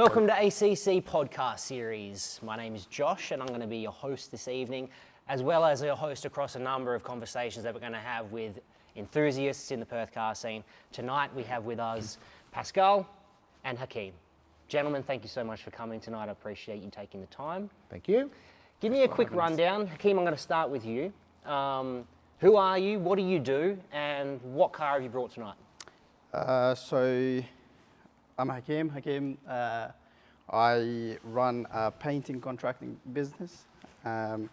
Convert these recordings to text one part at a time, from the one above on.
Welcome to ACC Podcast Series. My name is Josh and I'm going to be your host this evening, as well as your host across a number of conversations that we're going to have with enthusiasts in the Perth car scene. Tonight we have with us Pascal and Hakim. Gentlemen, thank you so much for coming tonight. I appreciate you taking the time. Thank you. Give me a quick rundown. Hakim, I'm going to start with you. Who are you, what do you do, and what car have you brought tonight? So I'm Hakim. I run a painting contracting business. I've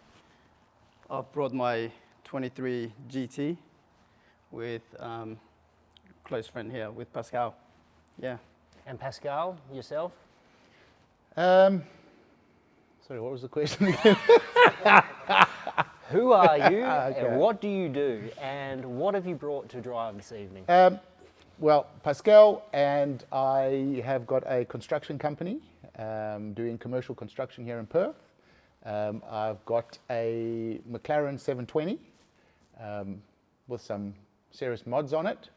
brought my 23 GT with close friend here with Pascal. Yeah. And Pascal, yourself? Sorry, what was the question again? Who are you, and what do you do, and what have you brought to drive this evening? Well, Pascal and I have got a construction company doing commercial construction here in Perth. I've got a McLaren 720 with some serious mods on it.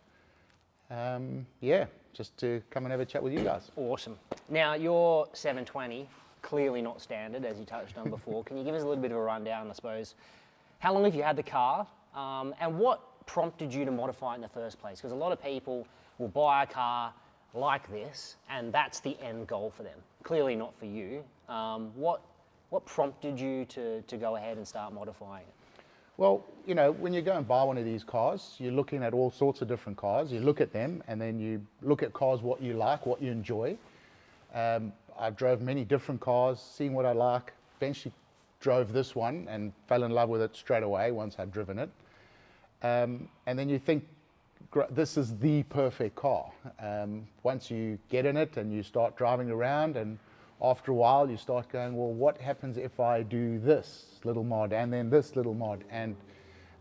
Just to come and have a chat with you guys. Awesome. Now, your 720, clearly not standard, as you touched on before. Can you give us a little bit of a rundown, I suppose? How long have you had the car, and what prompted you to modify it in the first place? Because a lot of people will buy a car like this, and that's the end goal for them. Clearly not for you. What prompted you to go ahead and start modifying it? Well, you know, when you go and buy one of these cars, you're looking at all sorts of different cars. You look at them, and then you look at cars, what you like, what you enjoy. I drove many different cars, seeing what I like. Eventually drove this one and fell in love with it straight away once I'd driven it. And then you think, this is the perfect car. Once you get in it and you start driving around, and after a while you start going, well, what happens if I do this little mod and then this little mod? And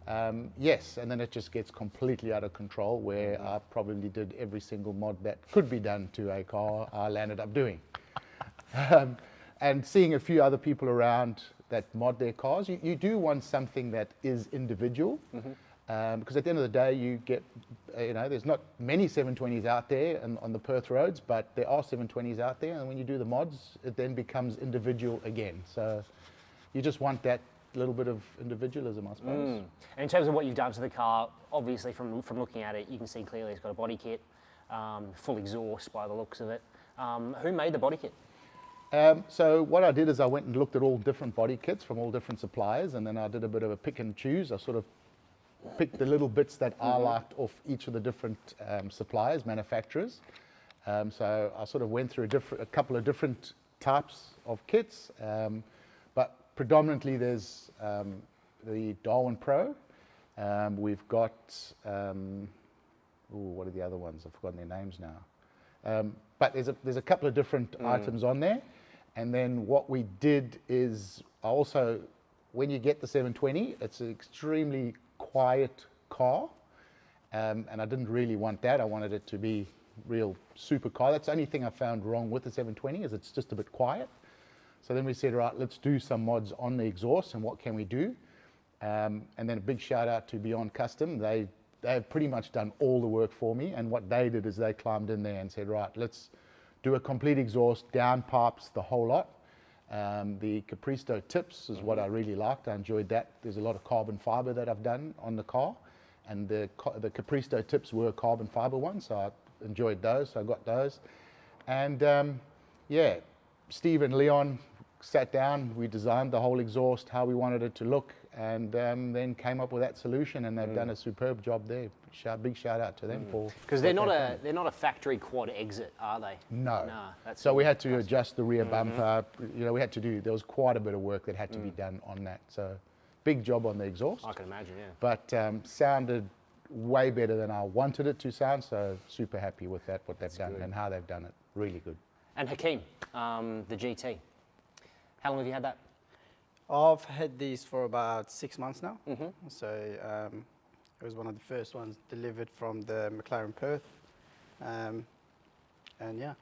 and then it just gets completely out of control, where I probably did every single mod that could be done to a car I landed up doing. And seeing a few other people around that mod their cars, you do want something that is individual. Because at the end of the day, you get, there's not many 720s out there on the Perth roads, but there are 720s out there, and when you do the mods, it then becomes individual again. So you just want that little bit of individualism, I suppose. And in terms of what you've done to the car, obviously from looking at it, you can see clearly it's got a body kit, full exhaust by the looks of it. Who made the body kit? So what I did is I went and looked at all different body kits from all different suppliers, and then I did a bit of a pick and choose. I sort of picked the little bits that I liked off each of the different suppliers, manufacturers. So I sort of went through a couple of different types of kits, but predominantly there's the Darwin Pro. We've got, what are the other ones? I've forgotten their names now. But there's a couple of different items on there. And then what we did is also, when you get the 720, it's an extremely quiet car, and I didn't really want that. I wanted it to be real supercar. That's the only thing I found wrong with the 720, is it's just a bit quiet. So then we said, right, let's do some mods on the exhaust, and what can we do? And then a big shout out to Beyond Custom. They've pretty much done all the work for me, and what they did is they climbed in there and said, right, let's do a complete exhaust, down pipes, the whole lot. The Capristo tips is what I really liked. I enjoyed that. There's a lot of carbon fiber that I've done on the car, and the Capristo tips were carbon fiber ones, so I enjoyed those. So I got those, and Steve and Leon sat down. We designed the whole exhaust, how we wanted it to look, and then came up with that solution. And they've done a superb job there. Big shout out to them for, because they're not a factory quad exit, are they? No. That's so we had to adjust the rear bumper. We had to there was quite a bit of work that had to be done on that. So big job on the exhaust. I can imagine, yeah. But sounded way better than I wanted it to sound. So super happy with that, what they've done and how they've done it. Really good. And Hakim, the GT. How long have you had that? I've had these for about 6 months now. So it was one of the first ones delivered from the McLaren Perth. And yeah.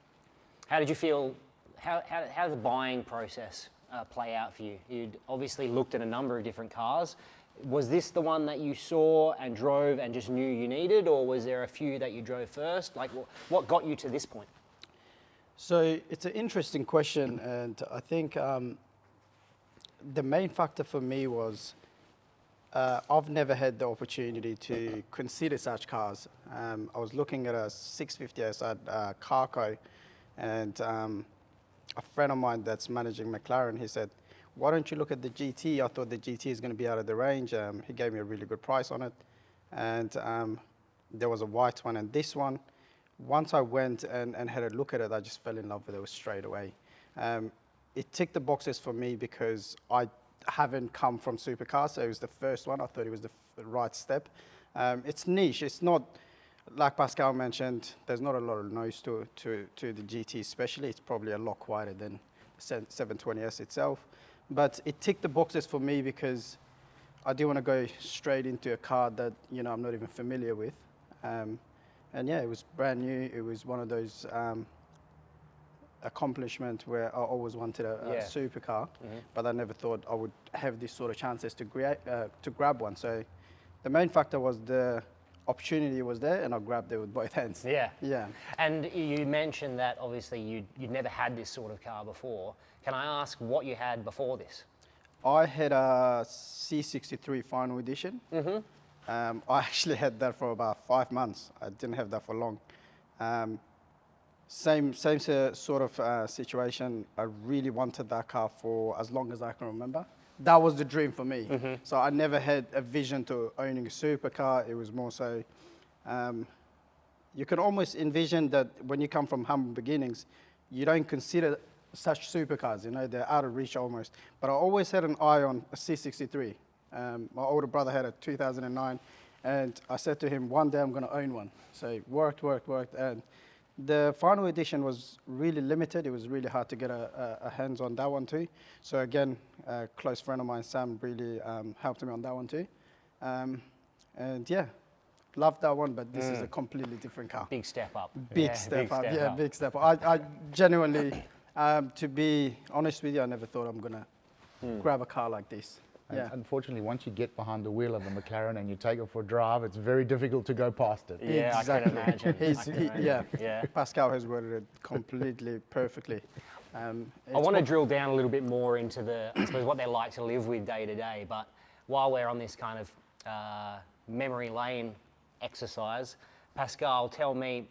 How did you feel? How did the buying process play out for you? You'd obviously looked at a number of different cars. Was this the one that you saw and drove and just knew you needed, or was there a few that you drove first? Like, what got you to this point? So it's an interesting question, and I think the main factor for me was I've never had the opportunity to consider such cars. I was looking at a 650 SR Carco, and a friend of mine that's managing McLaren, he said, why don't you look at the GT? I thought the GT is going to be out of the range. He gave me a really good price on it. And there was a white one and this one. Once I went and had a look at it, I just fell in love with it straight away. It ticked the boxes for me because I haven't come from supercars, so it was the first one. I thought it was the right step. It's niche. It's not, like Pascal mentioned, there's not a lot of noise to the GT especially. It's probably a lot quieter than the 720S itself. But it ticked the boxes for me because I do want to go straight into a car that, you know, I'm not even familiar with. And yeah, it was brand new. It was one of those accomplishments where I always wanted a supercar, but I never thought I would have these sort of chances to grab one. So the main factor was the opportunity was there, and I grabbed it with both hands. Yeah. Yeah. And you mentioned that obviously you'd never had this sort of car before. Can I ask what you had before this? I had a C63 final edition. I actually had that for about 5 months. I didn't have that for long. Same sort of situation. I really wanted that car for as long as I can remember. That was the dream for me. So I never had a vision to owning a supercar. It was more so, you can almost envision that when you come from humble beginnings, you don't consider such supercars, you know, they're out of reach almost. But I always had an eye on a C63. My older brother had a 2009, and I said to him, one day I'm going to own one. So worked, and the final edition was really limited. It was really hard to get a hands on that one too. So again, a close friend of mine, Sam, really helped me on that one too. And yeah, loved that one, but this is a completely different car. Big step up. Big step up. Big step up. I genuinely, to be honest with you, I never thought I'm going to grab a car like this. Yeah. Unfortunately, once you get behind the wheel of a McLaren and you take it for a drive, it's very difficult to go past it. Yeah, Exactly. I can imagine. Yeah. Pascal has worded it completely perfectly. I want to drill down a little bit more into I suppose, what they like to live with day to day. But while we're on this kind of memory lane exercise, Pascal, tell me,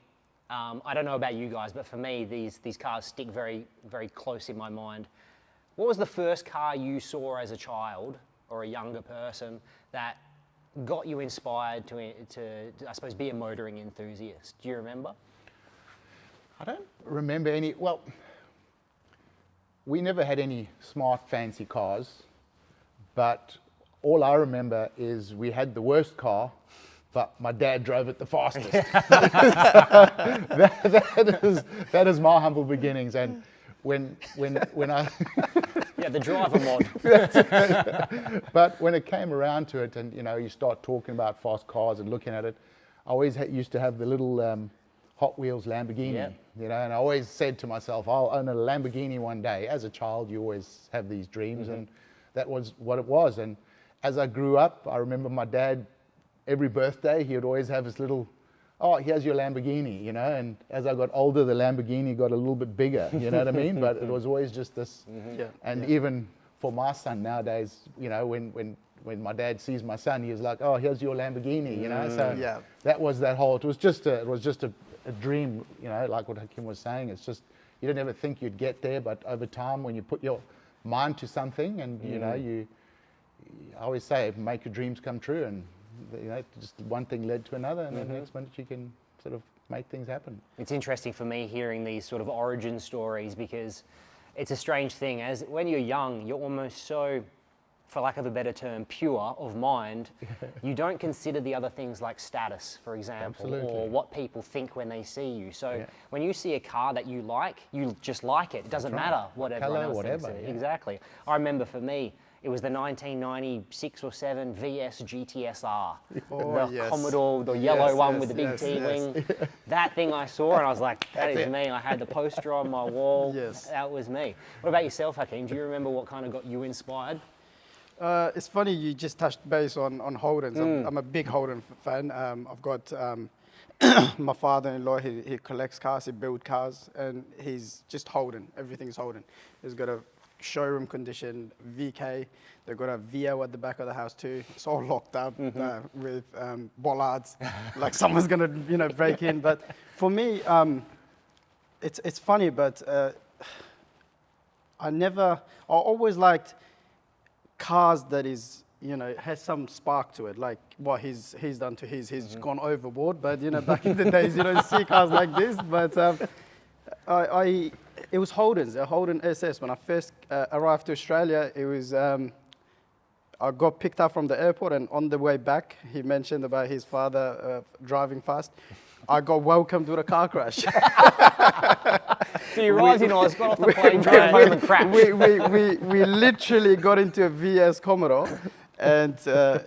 I don't know about you guys, but for me, these cars stick very, very close in my mind. What was the first car you saw as a child or a younger person that got you inspired to I suppose, be a motoring enthusiast? Do you remember? I don't remember any. Well, we never had any smart, fancy cars, but all I remember is we had the worst car, but my dad drove it the fastest. that is my humble beginnings. And when I Yeah, the driver mod. but when it came around to it, and you know, you start talking about fast cars and looking at it, I always used to have the little Hot Wheels Lamborghini. Yeah. You know, and I always said to myself, I'll own a Lamborghini one day. As a child, you always have these dreams, and that was what it was. And as I grew up, I remember my dad, every birthday, he would always have his little, oh, here's your Lamborghini, you know. And as I got older, the Lamborghini got a little bit bigger, you know what I mean? But it was always just this. And even for my son nowadays, you know, when my dad sees my son, he's like, oh, here's your Lamborghini, you know. So that was that whole. It was just a dream, you know, like what Hakim was saying. It's just, you don't ever think you'd get there, but over time, when you put your mind to something, and you know, I always say, make your dreams come true, and you know, just one thing led to another, and then the next minute you can sort of make things happen. It's interesting for me hearing these sort of origin stories, because it's a strange thing. As when you're young, you're almost so, for lack of a better term, pure of mind. You don't consider the other things like status, for example, or what people think when they see you. So when you see a car that you just like it. It doesn't matter what everyone else thinks of it. Exactly. I remember for me, it was the 1996 or 7 VS GTSR. The Commodore, the yellow one with the big T-wing. That thing I saw, and I was like, that is me. I had the poster on my wall. That was me. What about yourself, Hakim? Do you remember what kind of got you inspired? It's funny you just touched base on Holdens. I'm a big Holden fan. I've got my father-in-law. He collects cars, he builds cars, and he's just Holden. Everything's Holden. He's got a showroom condition VK. They've got a VO at the back of the house too. It's all locked up with bollards, like someone's gonna break in. But for me, it's funny, but I always liked cars that is, has some spark to it, like what he's done to his. He's gone overboard, but back in the days you don't see cars like this. But it was Holden's, a Holden SS. When I first arrived to Australia, it was I got picked up from the airport, and on the way back, he mentioned about his father driving fast. I got welcomed with a car crash. So you arrived in Oz, got off the plane, drove home and crashed. We literally got into a VS Commodore, and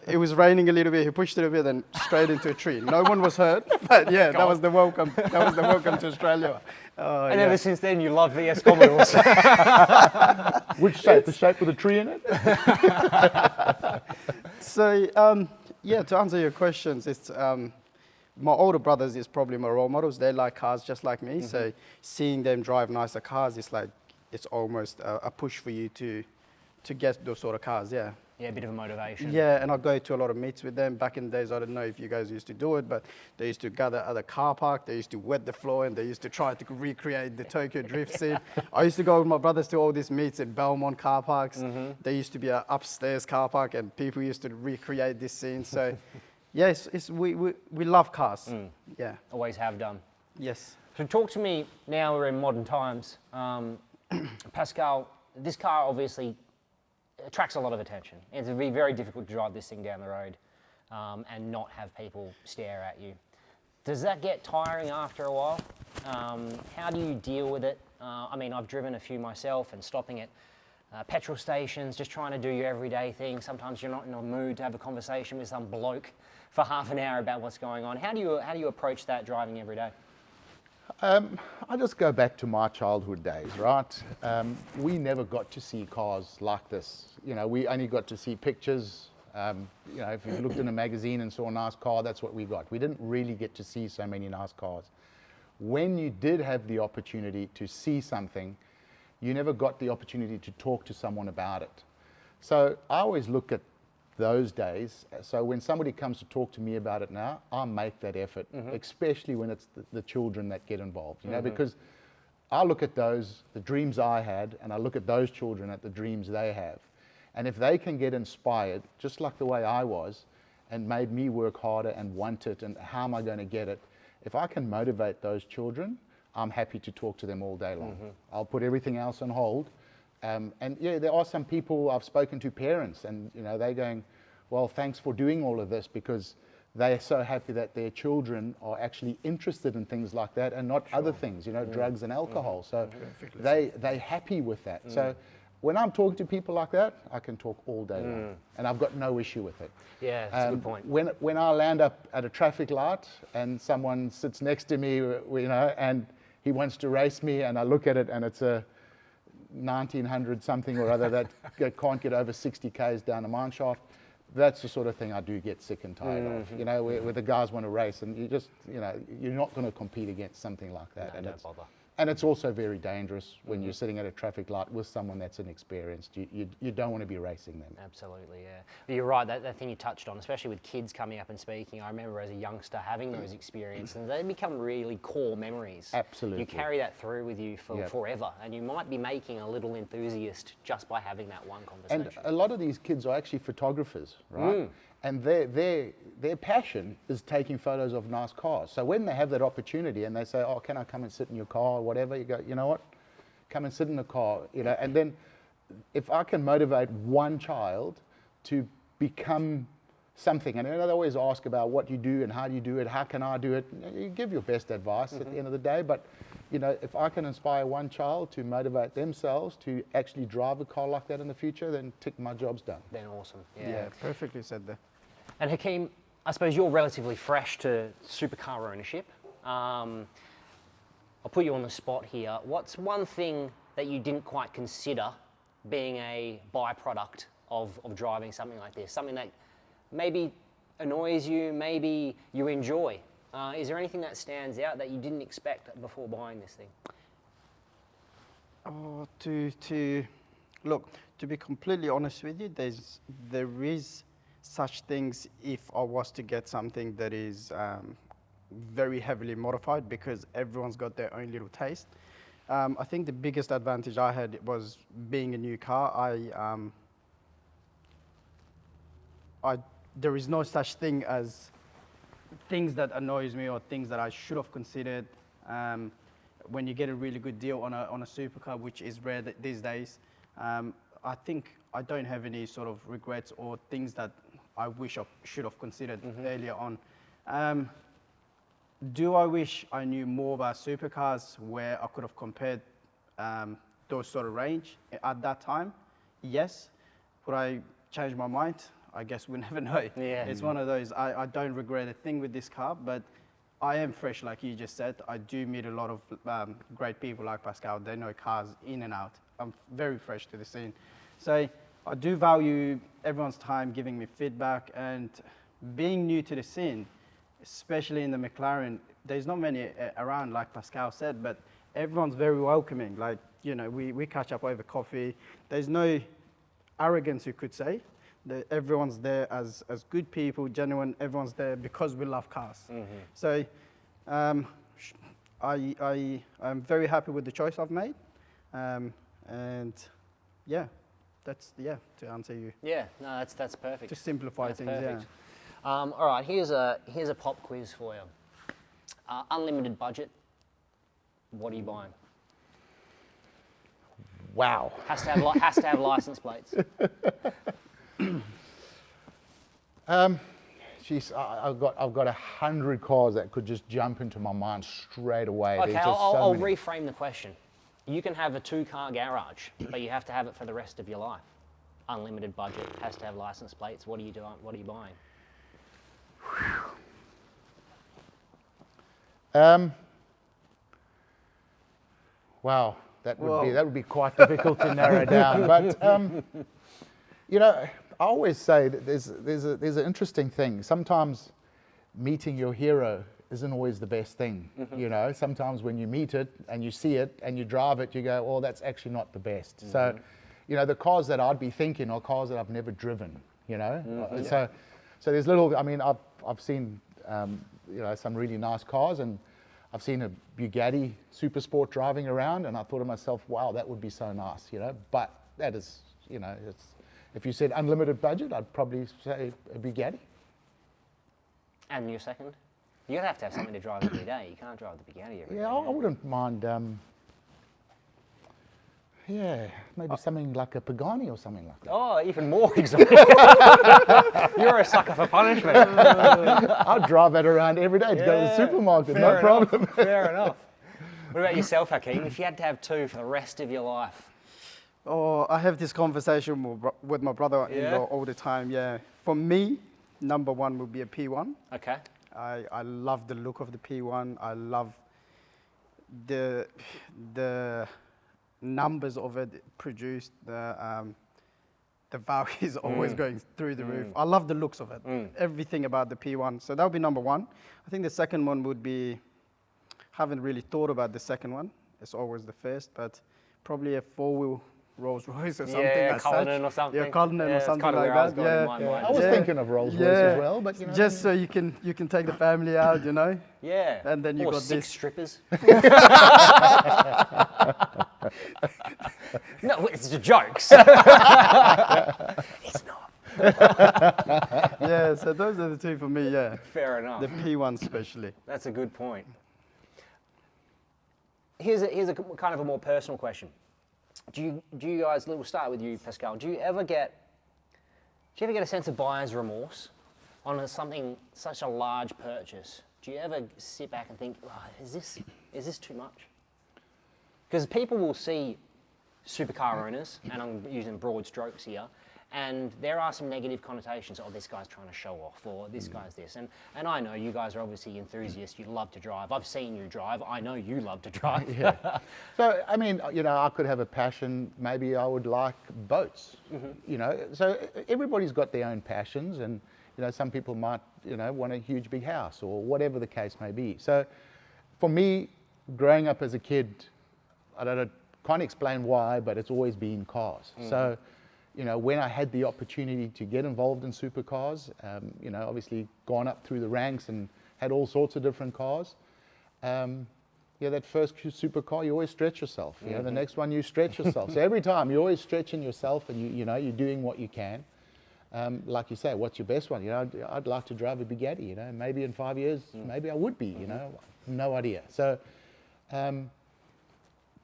it was raining a little bit. He pushed it a bit and straight into a tree. No one was hurt, but yeah, that was the welcome. That was the welcome to Australia. And ever since then, you love VS Commodores. Which shape? The shape with a tree in it? So to answer your questions, it's my older brothers is probably my role models. They like cars just like me. So seeing them drive nicer cars, it's almost a push for you to get those sort of cars. Yeah. Yeah, a bit of a motivation. Yeah, and I go to a lot of meets with them. Back in the days, I don't know if you guys used to do it, but they used to gather at the car park. They used to wet the floor, and they used to try to recreate the Tokyo Drift scene. I used to go with my brothers to all these meets at Belmont car parks. There used to be an upstairs car park, and people used to recreate this scene. So, yes, we love cars. Yeah. Always have done. Yes. So talk to me, now we're in modern times. Pascal, this car obviously attracts a lot of attention. It's be very difficult to drive this thing down the road and not have people stare at you. Does that get tiring after a while? How do you deal with it? I mean, I've driven a few myself, and stopping at petrol stations, just trying to do your everyday thing. Sometimes you're not in a mood to have a conversation with some bloke for half an hour about what's going on. How do you approach that driving every day? I just go back to my childhood days, right? We never got to see cars like this. We only got to see pictures. If you looked in a magazine and saw a nice car, that's what we got. We didn't really get to see so many nice cars. When you did have the opportunity to see something, you never got the opportunity to talk to someone about it. So I always look at those days. So when somebody comes to talk to me about it now, I make that effort, especially when it's the children that get involved, because I look at the dreams I had, and I look at those children at the dreams they have. And if they can get inspired, just like the way I was, and made me work harder and want it, and how am I going to get it, if I can motivate those children, I'm happy to talk to them all day long. I'll put everything else on hold. And yeah, there are some people I've spoken to, parents, and they're going, well, thanks for doing all of this, because they're so happy that their children are actually interested in things like that and not other things, drugs and alcohol. So they're happy with that. So when I'm talking to people like that, I can talk all day long, and I've got no issue with it. Yeah, that's a good point. When I land up at a traffic light and someone sits next to me, and he wants to race me, and I look at it and it's a 1900 something or other that can't get over 60 k's down a mine shaft, that's the sort of thing I do get sick and tired of. Where the guys want to race, and you just, you're not going to compete against something like that. No, don't bother. And it's also very dangerous when you're sitting at a traffic light with someone that's inexperienced. You don't want to be racing them. Absolutely, yeah. But you're right, that thing you touched on, especially with kids coming up and speaking. I remember as a youngster having those experiences, and they become really core memories. Absolutely. You carry that through with you for forever, and you might be making a little enthusiast just by having that one conversation. And a lot of these kids are actually photographers, right? And their passion is taking photos of nice cars. So when they have that opportunity and they say, oh, can I come and sit in your car or whatever, you go, you know what, come and sit in the car, and then if I can motivate one child to become something, and they always ask about what you do and how do you do it, how can I do it, you give your best advice at the end of the day, but if I can inspire one child to motivate themselves to actually drive a car like that in the future, then tick, my job's done. Then awesome. Yeah, perfectly said there. And Hakim, I suppose you're relatively fresh to supercar ownership. I'll put you on the spot here. What's one thing that you didn't quite consider being a byproduct of driving something like this? Something that maybe annoys you, maybe you enjoy. Is there anything that stands out that you didn't expect before buying this thing? Oh, look, to be completely honest with you, there is such things if I was to get something that is very heavily modified, because everyone's got their own little taste. I think the biggest advantage I had was being a new car. There is no such thing as things that annoys me or things that I should have considered. When you get a really good deal on a supercar, which is rare these days, I think I don't have any sort of regrets or things that I wish I should have considered earlier on. Do I wish I knew more about supercars where I could have compared those sort of range at that time? Yes. Would I change my mind? I guess we never know. Yeah. It's one of those, I don't regret a thing with this car, but I am fresh, like you just said. I do meet a lot of great people like Pascal. They know cars in and out. I'm very fresh to the scene. So I do value everyone's time giving me feedback, and being new to the scene, especially in the McLaren, there's not many around, like Pascal said, but everyone's very welcoming. Like, you know, we catch up over coffee. There's no arrogance, you could say. Everyone's there as good people, genuine. Everyone's there because we love cars. So I'm very happy with the choice I've made. And yeah, to answer you. Yeah, no, that's perfect. To simplify That's things, perfect. All right, here's a pop quiz for you. Unlimited budget. What are you buying? Wow. Has to have license plates. Geez, I've got 100 cars that could just jump into my mind straight away. Okay, There's just I'll so many. reframe the question. You can have a 2-car garage, but you have to have it for the rest of your life. Unlimited budget, has to have license plates. What are you doing? What are you buying? Wow, that would be quite difficult to narrow down. But you know, I always say that there's an interesting thing. Sometimes meeting your hero isn't always the best thing. You know, sometimes when you meet it and you see it and you drive it, you go, "Oh, that's actually not the best." So, you know, the cars that I'd be thinking are cars that I've never driven. You know, so there's little. I mean, I've seen you know, some really nice cars, and I've seen a Bugatti Super Sport driving around, and I thought to myself, "Wow, that would be so nice." You know, but that is, you know, it's. If you said unlimited budget, I'd probably say a Bugatti. And your second? You're gonna have to have something to drive every day. You can't drive the Bugatti every day. Yeah, I wouldn't mind. Yeah, maybe something like a Pagani or something like that. Oh, even more exotic. You're a sucker for punishment. I'd drive that around every day to go to the supermarket, no problem. Fair enough. What about yourself, Hakim? If you had to have 2 for the rest of your life? Oh, I have this conversation with my brother-in-law all the time, yeah. For me, number 1 would be a P1. Okay. I love the look of the P1. I love the numbers of it produced. The value is always going through the roof. I love the looks of it. Everything about the P1. So that would be number 1. I think the second one would be, haven't really thought about the second one. It's always the first, but probably a 4-wheel Rolls Royce or something. Yeah, Cullinan or something. Yeah, Cullinan or something kind of like where I was that. going in my mind. I was thinking of Rolls Royce as well, but you know, just so you can take the family out, you know. Yeah. And then you or got 6 this. strippers. No, it's a joke. It's not. Yeah, so those are the 2 for me. Yeah. Fair enough. The P1 especially. That's a good point. Here's a kind of a more personal question. Do you guys? We'll start with you, Pascal. Do you ever get a sense of buyer's remorse on something such a large purchase? Do you ever sit back and think, oh, is this too much? Because people will see supercar owners, and I'm using broad strokes here, And there are some negative connotations. Oh, this guy's trying to show off, or this guy's this. And I know you guys are obviously enthusiasts. You love to drive. I've seen you drive. I know you love to drive. Yeah. So, I mean, I could have a passion. Maybe I would like boats, So everybody's got their own passions, and, some people might, want a huge big house or whatever the case may be. So for me, growing up as a kid, can't explain why, but it's always been cars. So, when I had the opportunity to get involved in supercars, obviously gone up through the ranks and had all sorts of different cars. That first supercar, you always stretch yourself. The next one, you stretch yourself. So every time, you're always stretching yourself, and you're doing what you can. Like you say, what's your best one? I'd like to drive a Bugatti. Maybe in 5 years, maybe I would be. No idea. So,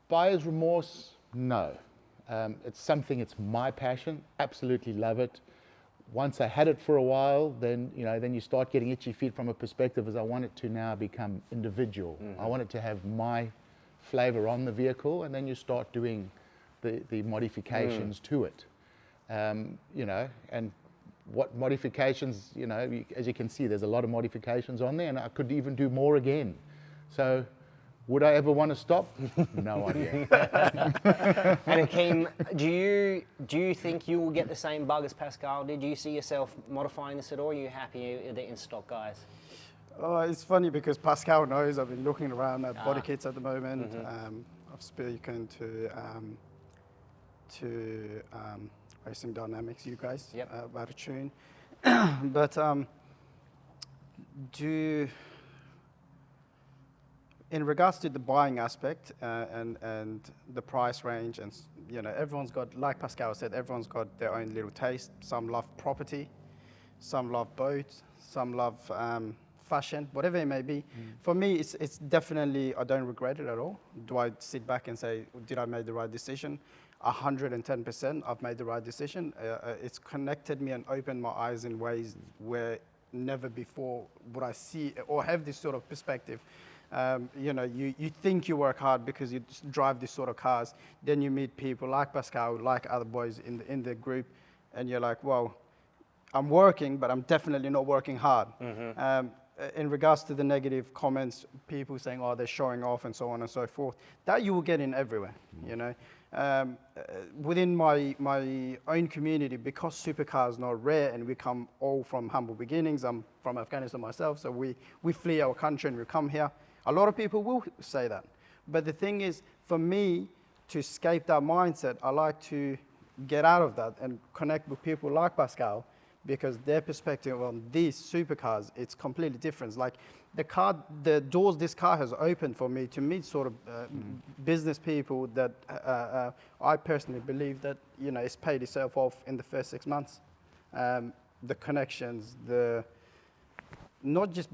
buyer's remorse, no. It's my passion. Absolutely love it. Once I had it for a while, then you start getting itchy feet from a perspective as I want it to now become individual. I want it to have my flavor on the vehicle, and then you start doing the modifications to it. And what modifications, as you can see, there's a lot of modifications on there, and I could even do more again. So, would I ever want to stop? No idea. And Hakim, do you think you will get the same bug as Pascal did? Do you see yourself modifying this at all? Or are you happy with the in-stock guys? It's funny because Pascal knows I've been looking around at body kits at the moment. I've spoken to Racing Dynamics, you guys, about a tune. But in regards to the buying aspect and the price range, and everyone's got, like Pascal said, everyone's got their own little taste. Some love property, some love boats, some love fashion, whatever it may be. For me, it's definitely, I don't regret it at all. Do I sit back and say, did I make the right decision? 110%, I've made the right decision. It's connected me and opened my eyes in ways where never before would I see or have this sort of perspective. You think you work hard because you drive these sort of cars. Then you meet people like Pascal, like other boys in the group, and you're like, well, I'm working, but I'm definitely not working hard. In regards to the negative comments, people saying, oh, they're showing off and so on and so forth, that you will get in everywhere, Within my own community, because supercars are not rare and we come all from humble beginnings, I'm from Afghanistan myself, so we flee our country and we come here. A lot of people will say that. But the thing is, for me, to escape that mindset, I like to get out of that and connect with people like Pascal, because their perspective on these supercars, it's completely different. Like the doors this car has opened for me to meet sort of business people that I personally believe that, it's paid itself off in the first 6 months. The connections, not just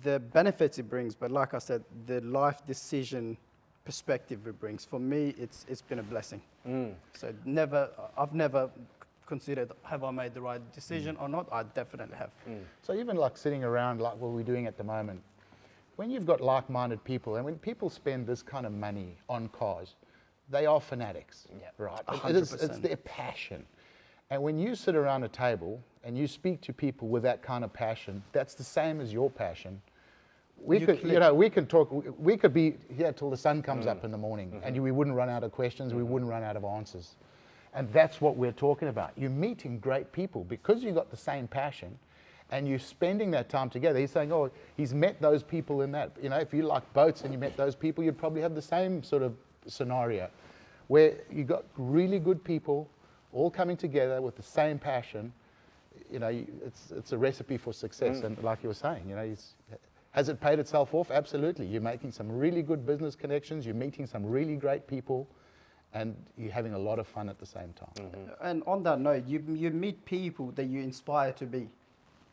the benefits it brings, but like I said, the life decision perspective it brings. For me, it's been a blessing. So I've never considered, have I made the right decision or not? I definitely have. So even like sitting around like what we're doing at the moment, when you've got like-minded people, and when people spend this kind of money on cars, they are fanatics, right? 100%. It's their passion. And when you sit around a table and you speak to people with that kind of passion, that's the same as your passion. We can talk, we could be here till the sun comes up in the morning, and we wouldn't run out of questions, we wouldn't run out of answers. And that's what we're talking about. You're meeting great people because you've got the same passion and you're spending that time together. He's saying, oh, he's met those people in that. If you like boats and you met those people, you'd probably have the same sort of scenario where you got really good people all coming together with the same passion. It's a recipe for success. And like you were saying, has it paid itself off? Absolutely. You're making some really good business connections. You're meeting some really great people. And you're having a lot of fun at the same time. And on that note, you meet people that you inspire to be.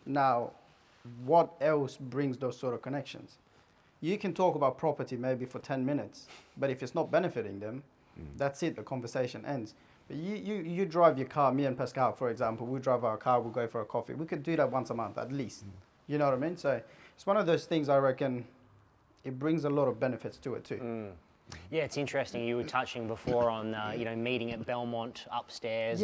Now, what else brings those sort of connections? You can talk about property maybe for 10 minutes, but if it's not benefiting them, that's it, the conversation ends. But you drive your car, me and Pascal, for example, we drive our car, we go for a coffee. We could do that once a month at least. You know what I mean? So it's one of those things I reckon it brings a lot of benefits to it too. Yeah, it's interesting. You were touching before on, meeting at Belmont upstairs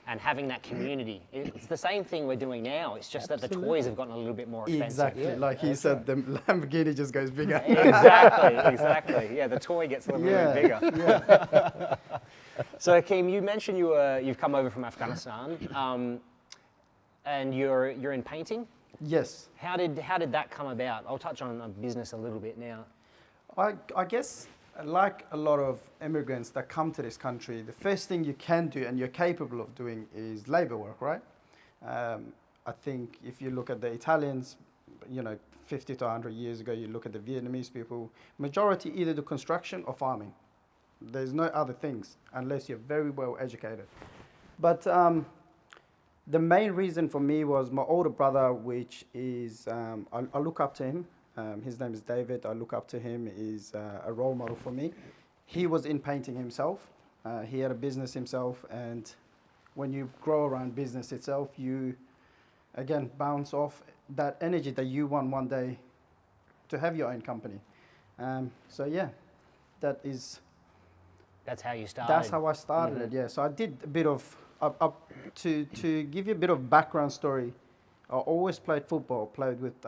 and having that community. It's the same thing we're doing now. It's just that the toys have gotten a little bit more expensive. Exactly. Like he said, the Lamborghini just goes bigger. Exactly. Yeah, the toy gets a little bit bigger. Yeah. So, Hakim, you mentioned you've come over from Afghanistan, and you're in painting. Yes. How did that come about? I'll touch on business a little bit now. I guess, like a lot of immigrants that come to this country, the first thing you can do and you're capable of doing is labor work, right? I think if you look at the Italians, 50 to 100 years ago, you look at the Vietnamese people, majority either do construction or farming. There's no other things unless you're very well educated. But the main reason for me was my older brother, which is, I look up to him. His name is David. I look up to him. He's a role model for me. He was in painting himself. He had a business himself. And when you grow around business itself, you, again, bounce off that energy that you want one day to have your own company. So, yeah, that's how you started. That's how I started it, yeah. So I did a bit of, to give you a bit of background story, I always played football, played with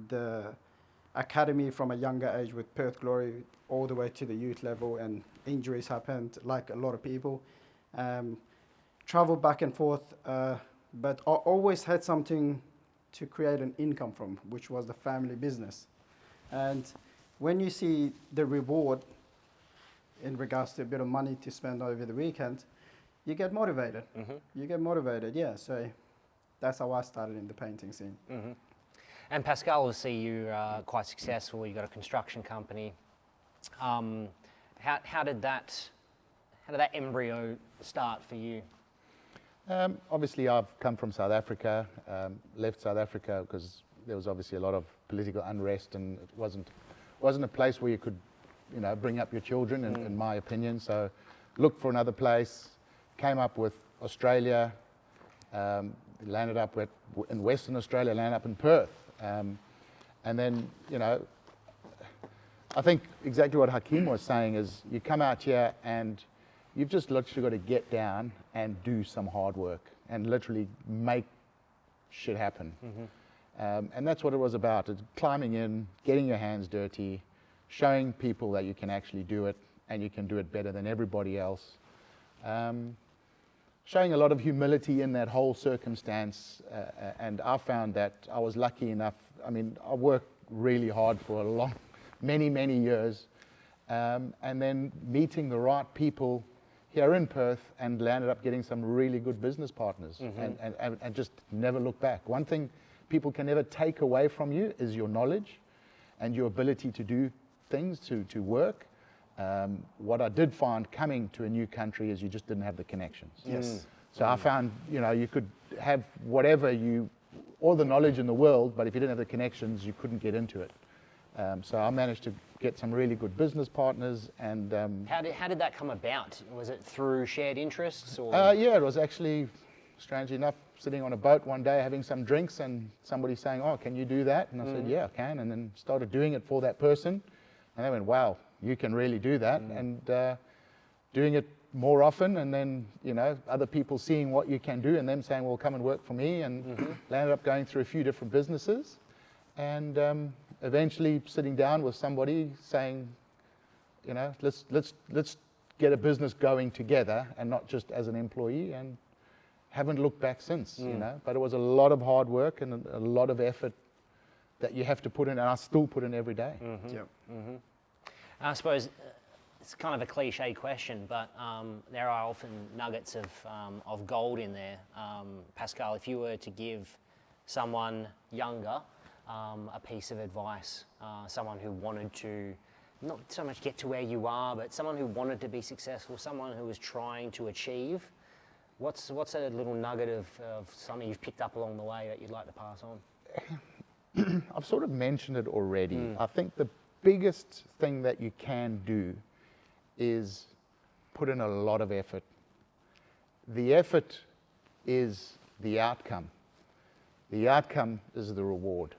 the academy from a younger age with Perth Glory all the way to the youth level, and injuries happened like a lot of people. Traveled back and forth, but I always had something to create an income from, which was the family business. And when you see the reward in regards to a bit of money to spend over the weekend, you get motivated. You get motivated, yeah. So that's how I started in the painting scene. And Pascal, obviously you're quite successful. You've got a construction company. How did that embryo start for you? Obviously, I've come from South Africa, left South Africa because there was obviously a lot of political unrest, and it wasn't a place where you could, bring up your children, in my opinion. So, looked for another place. Came up with Australia. Landed up in Western Australia. Landed up in Perth, and then I think exactly what Hakim was saying is you come out here and you've just literally got to get down and do some hard work and literally make shit happen. And that's what it was about. It's climbing in, getting your hands dirty, showing people that you can actually do it and you can do it better than everybody else. Showing a lot of humility in that whole circumstance. And I found that I was lucky enough. I mean, I worked really hard for many years. And then meeting the right people here in Perth and landed up getting some really good business partners and just never look back. One thing people can never take away from you is your knowledge and your ability to do things, to work. What I did find coming to a new country is you just didn't have the connections. Yes. So I found, you could have all the knowledge in the world, but if you didn't have the connections, you couldn't get into it. So I managed to get some really good business partners. And how did that come about? Was it through shared interests? Or? Yeah, it was actually, strangely enough, sitting on a boat one day having some drinks and somebody saying, "Oh, can you do that?" And I said, "Yeah, I can." And then started doing it for that person. And they went, "Wow, you can really do that." And doing it more often, and then other people seeing what you can do and them saying, "Well, come and work for me," and landed up going through a few different businesses, and eventually sitting down with somebody saying, let's get a business going together and not just as an employee, and haven't looked back since. But it was a lot of hard work and a lot of effort that you have to put in, and I still put in every day. I suppose it's kind of a cliche question, but there are often nuggets of gold in there. Pascal, if you were to give someone younger a piece of advice, someone who wanted to not so much get to where you are, but someone who wanted to be successful, someone who was trying to achieve, what's a little nugget of something you've picked up along the way that you'd like to pass on? I've sort of mentioned it already. I think the biggest thing that you can do is put in a lot of effort. The effort is the outcome. The outcome is the reward.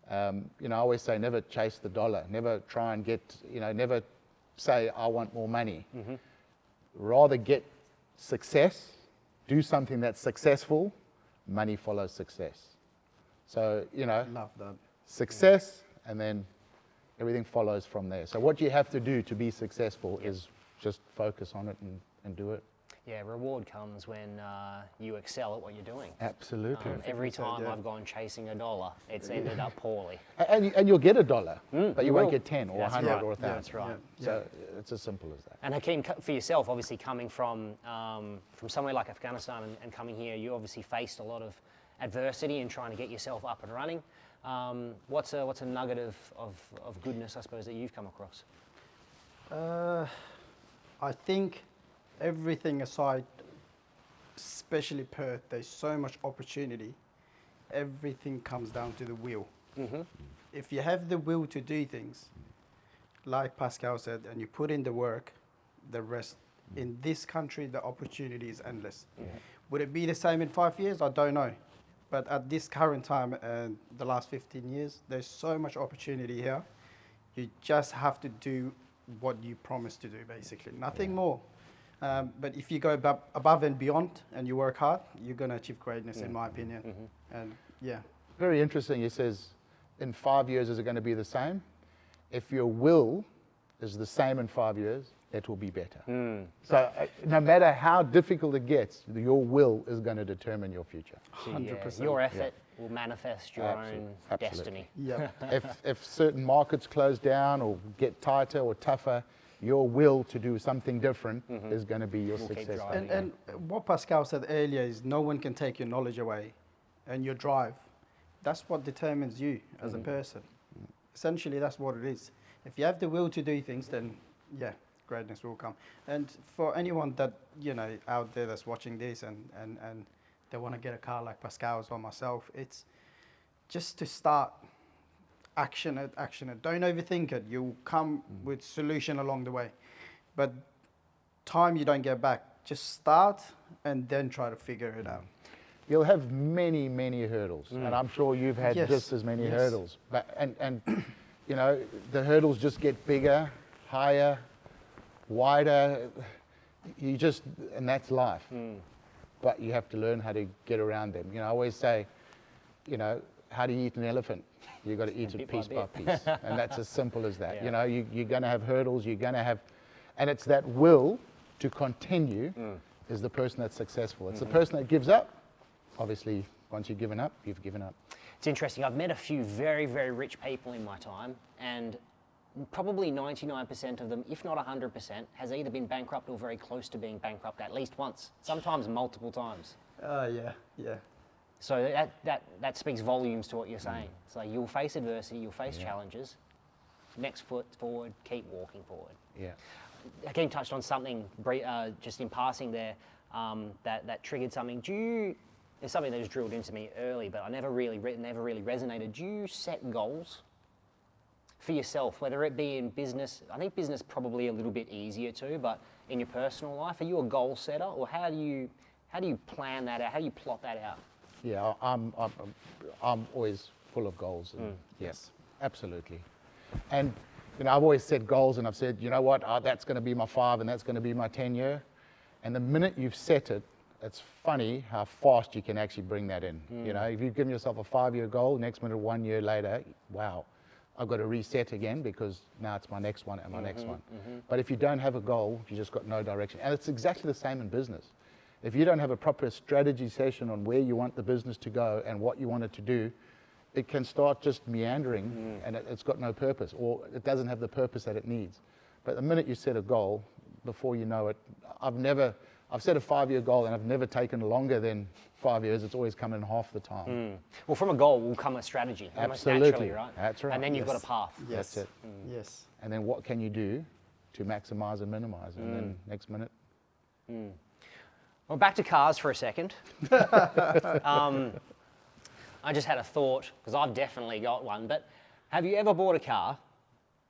I always say never chase the dollar, never try and get, never say I want more money. Rather get success do something that's successful, money follows success. So, Love that. success, and then everything follows from there. So what you have to do to be successful is just focus on it and do it. Yeah, reward comes when you excel at what you're doing. Absolutely. Every so, time yeah. I've gone chasing $1, it's ended up poorly. And you'll get $1, but you you won't will. get 10 or That's 100 right. or 1,000. That's right. So it's as simple as that. And Hakim, for yourself, obviously coming from somewhere like Afghanistan and coming here, you obviously faced a lot of adversity in trying to get yourself up and running. What's a nugget of goodness, I suppose, that you've come across? I think everything aside, especially Perth, there's so much opportunity. Everything comes down to the will. Mm-hmm. If you have the will to do things, like Pascal said, and you put in the work, the rest, in this country, the opportunity is endless. Mm-hmm. Would it be the same in 5 years? I don't know. But at this current time and the last 15 years, there's so much opportunity here. You just have to do what you promised to do, basically. Nothing more. But if you go above and beyond and you work hard, you're going to achieve greatness, in my opinion. Mm-hmm. And yeah. Very interesting. He says, in 5 years, is it going to be the same? If your will is the same in 5 years, it will be better. So no matter how difficult it gets, your will is going to determine your future. 100%. Your effort will manifest your own Absolutely. destiny. Yeah. If certain markets close down or get tighter or tougher, your will to do something different is going to be your Will keep success. driving. And what Pascal said earlier is no one can take your knowledge away and your drive. That's what determines you as a person. Essentially, that's what it is. If you have the will to do things, then yeah, greatness will come. And for anyone that, out there that's watching this and they want to get a car like Pascal's or myself, it's just to start. Action it. Don't overthink it. You'll come with solution along the way. But time you don't get back. Just start and then try to figure it out. You'll have many, many hurdles, and I'm sure you've had Yes. just as many Yes. hurdles. But and the hurdles just get bigger, higher, wider. And that's life. But you have to learn how to get around them. I always say, how do you eat an elephant? You've got to eat it Bit by piece by bit. piece, and that's as simple as that. Yeah. You're going to have hurdles. You're going to have, and it's that will to continue is the person that's successful. It's the person that gives up. Obviously, once you've given up, you've given up. It's interesting. I've met a few very, very rich people in my time, and probably 99% of them, if not 100%, has either been bankrupt or very close to being bankrupt at least once, sometimes multiple times. Yeah. So that speaks volumes to what you're saying. So you'll face adversity, you'll face challenges. Next foot forward, keep walking forward. Yeah. Hakim touched on something just in passing there that triggered something. It's something that was drilled into me early, but I never really resonated. Do you set goals for yourself, whether it be in business? I think business probably a little bit easier too, but in your personal life, are you a goal setter, or how do you plan that out? How do you plot that out? Yeah, I'm always full of goals. And yes, absolutely. And I've always set goals, and I've said, what, that's going to be my 5, and that's going to be my 10-year. And the minute you've set it, it's funny how fast you can actually bring that in. If you've given yourself a 5-year goal, next minute, 1 year later, wow, I've got to reset again because now it's my next one and my next one. But if you don't have a goal, you just got no direction. And it's exactly the same in business. If you don't have a proper strategy session on where you want the business to go and what you want it to do, it can start just meandering and it's got no purpose, or it doesn't have the purpose that it needs. But the minute you set a goal, before you know it, I've set a 5-year goal and I've never taken longer than 5 years. It's always come in half the time. Well, from a goal will come a strategy, almost Absolutely. naturally, right? That's right. And then you've got Yes. a path. Yes. That's it. Yes. And then what can you do to maximize and minimize? And then next minute, Well, back to cars for a second. I just had a thought, because I've definitely got one, but have you ever bought a car,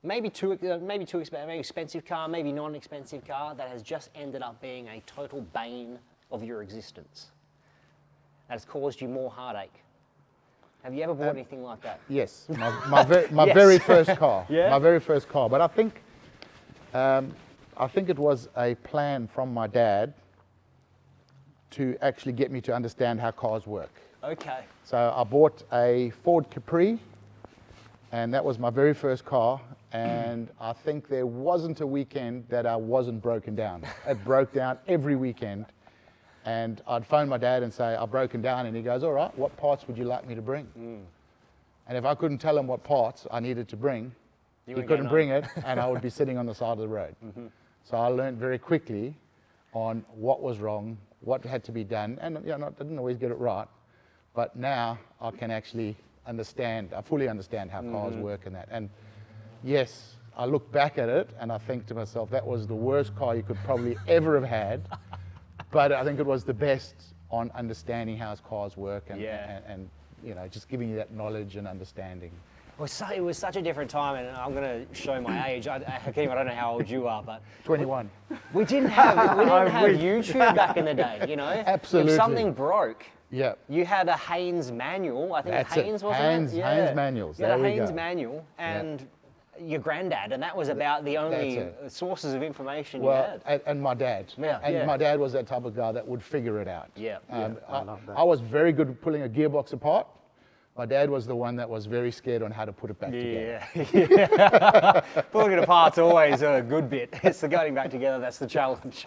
maybe expensive car, maybe non-expensive car, that has just ended up being a total bane of your existence? That has caused you more heartache? Have you ever bought anything like that? yes, my Yes. very first car. Yeah? My very first car. But I think it was a plan from my dad to actually get me to understand how cars work. Okay. So I bought a Ford Capri, and that was my very first car. And I think there wasn't a weekend that I wasn't broken down. It broke down every weekend. And I'd phone my dad and say, I've broken down. And he goes, all right, what parts would you like me to bring? And if I couldn't tell him what parts I needed to bring, he couldn't bring it, and I would be sitting on the side of the road. So I learned very quickly on what was wrong, what had to be done. And I didn't always get it right. But now I can actually understand, I fully understand how cars work and that. And yes, I look back at it and I think to myself, that was the worst car you could probably ever have had. But I think it was the best on understanding how cars work and just giving you that knowledge and understanding. It was such a different time, and I'm going to show my age. Hakim, I don't know how old you are, but 21. we didn't have YouTube back in the day, you know? Absolutely. If something broke, Yeah. you had a Haynes manual. I think That's Haynes, it. wasn't it? Haynes manuals. You had a There we Haynes go. manual and your granddad, and that was about the only sources of information you Well, had. and my dad. Yeah. And Yeah. my dad was that type of guy that would figure it out. Yeah. I love that. I was very good at pulling a gearbox apart. My dad was the one that was very scared on how to put it back together. Yeah. Pulling it apart's always a good bit. It's the getting back together that's the challenge.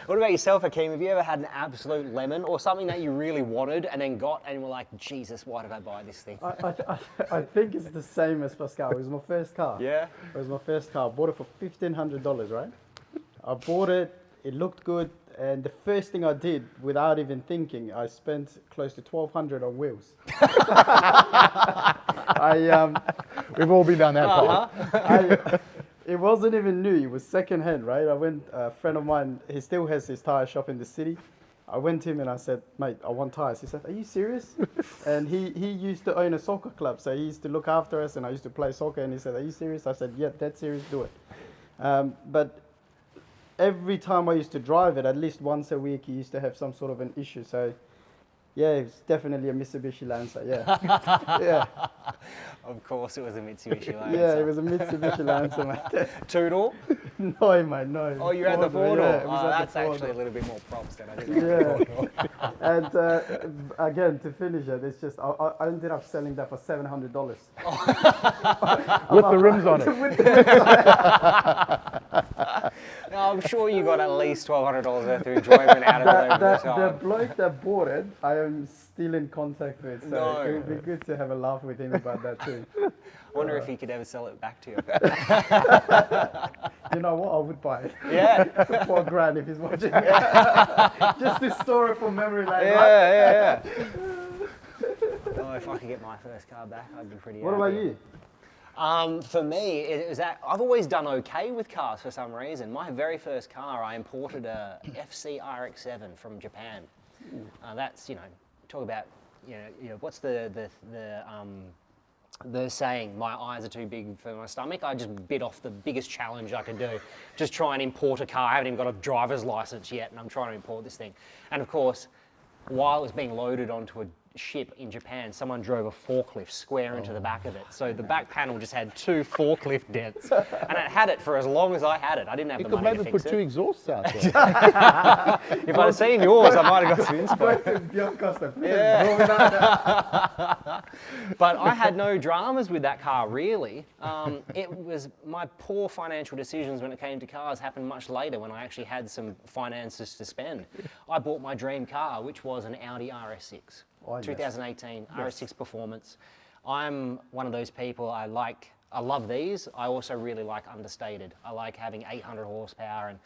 What about yourself, Hakim? Have you ever had an absolute lemon or something that you really wanted and then got and were like, Jesus, why did I buy this thing? I think it's the same as Pascal. It was my first car. Yeah? It was my first car. I bought it for $1,500, right? I bought it. It looked good. And the first thing I did, without even thinking, I spent close to $1,200 on wheels. We've all been down that part. It wasn't even new. It was second-hand, right? A friend of mine, he still has his tire shop in the city. I went to him and I said, mate, I want tires. He said, are you serious? And he used to own a soccer club, so he used to look after us, and I used to play soccer. And he said, are you serious? I said, yeah, dead serious, do it. But every time I used to drive it, at least once a week, he used to have some sort of an issue. So, yeah, it's definitely a Mitsubishi Lancer, yeah. Yeah. Of course it was a Mitsubishi Lancer. Yeah, it was a Mitsubishi Lancer, mate. Two-door? No, mate, no. Oh, you had the four-door? Yeah, it was Oh, at the that's four-door. actually a little bit more props than I did. Yeah. And again, to finish it, it's just, I ended up selling that for $700. With the rims on it. No, I'm sure you got at least $1,200 worth of enjoyment out of it over the The time. bloke that bought it, I am still in contact with, so No. it would be good to have a laugh with him about that too. I wonder if he could ever sell it back to you. You know what? I would buy it. Yeah. For $1,000 if he's watching. Just to store it for memory lane. Yeah. Oh, if I could get my first car back, I'd be pretty What happy. about you? For me, it was that I've always done okay with cars for some reason. My very first car, I imported a FC RX-7 from Japan. That's, talk about, what's the saying, my eyes are too big for my stomach. I just bit off the biggest challenge I could do. Just try and import a car. I haven't even got a driver's license yet, and I'm trying to import this thing. And of course, while it was being loaded onto a ship in Japan, someone drove a forklift square into the back of it. So the back panel just had 2 forklift dents. And it had it for as long as I had it. I didn't have You the could money maybe to put fix 2 it. exhausts out there. If I'd seen yours, I might have got some inspo. But I had no dramas with that car, really. It was my poor financial decisions when it came to cars happened much later when I actually had some finances to spend. I bought my dream car, which was an Audi RS6. Oh, yes. 2018 RS6 Performance. I'm one of those people, I love these. I also really like understated. I like having 800 horsepower and,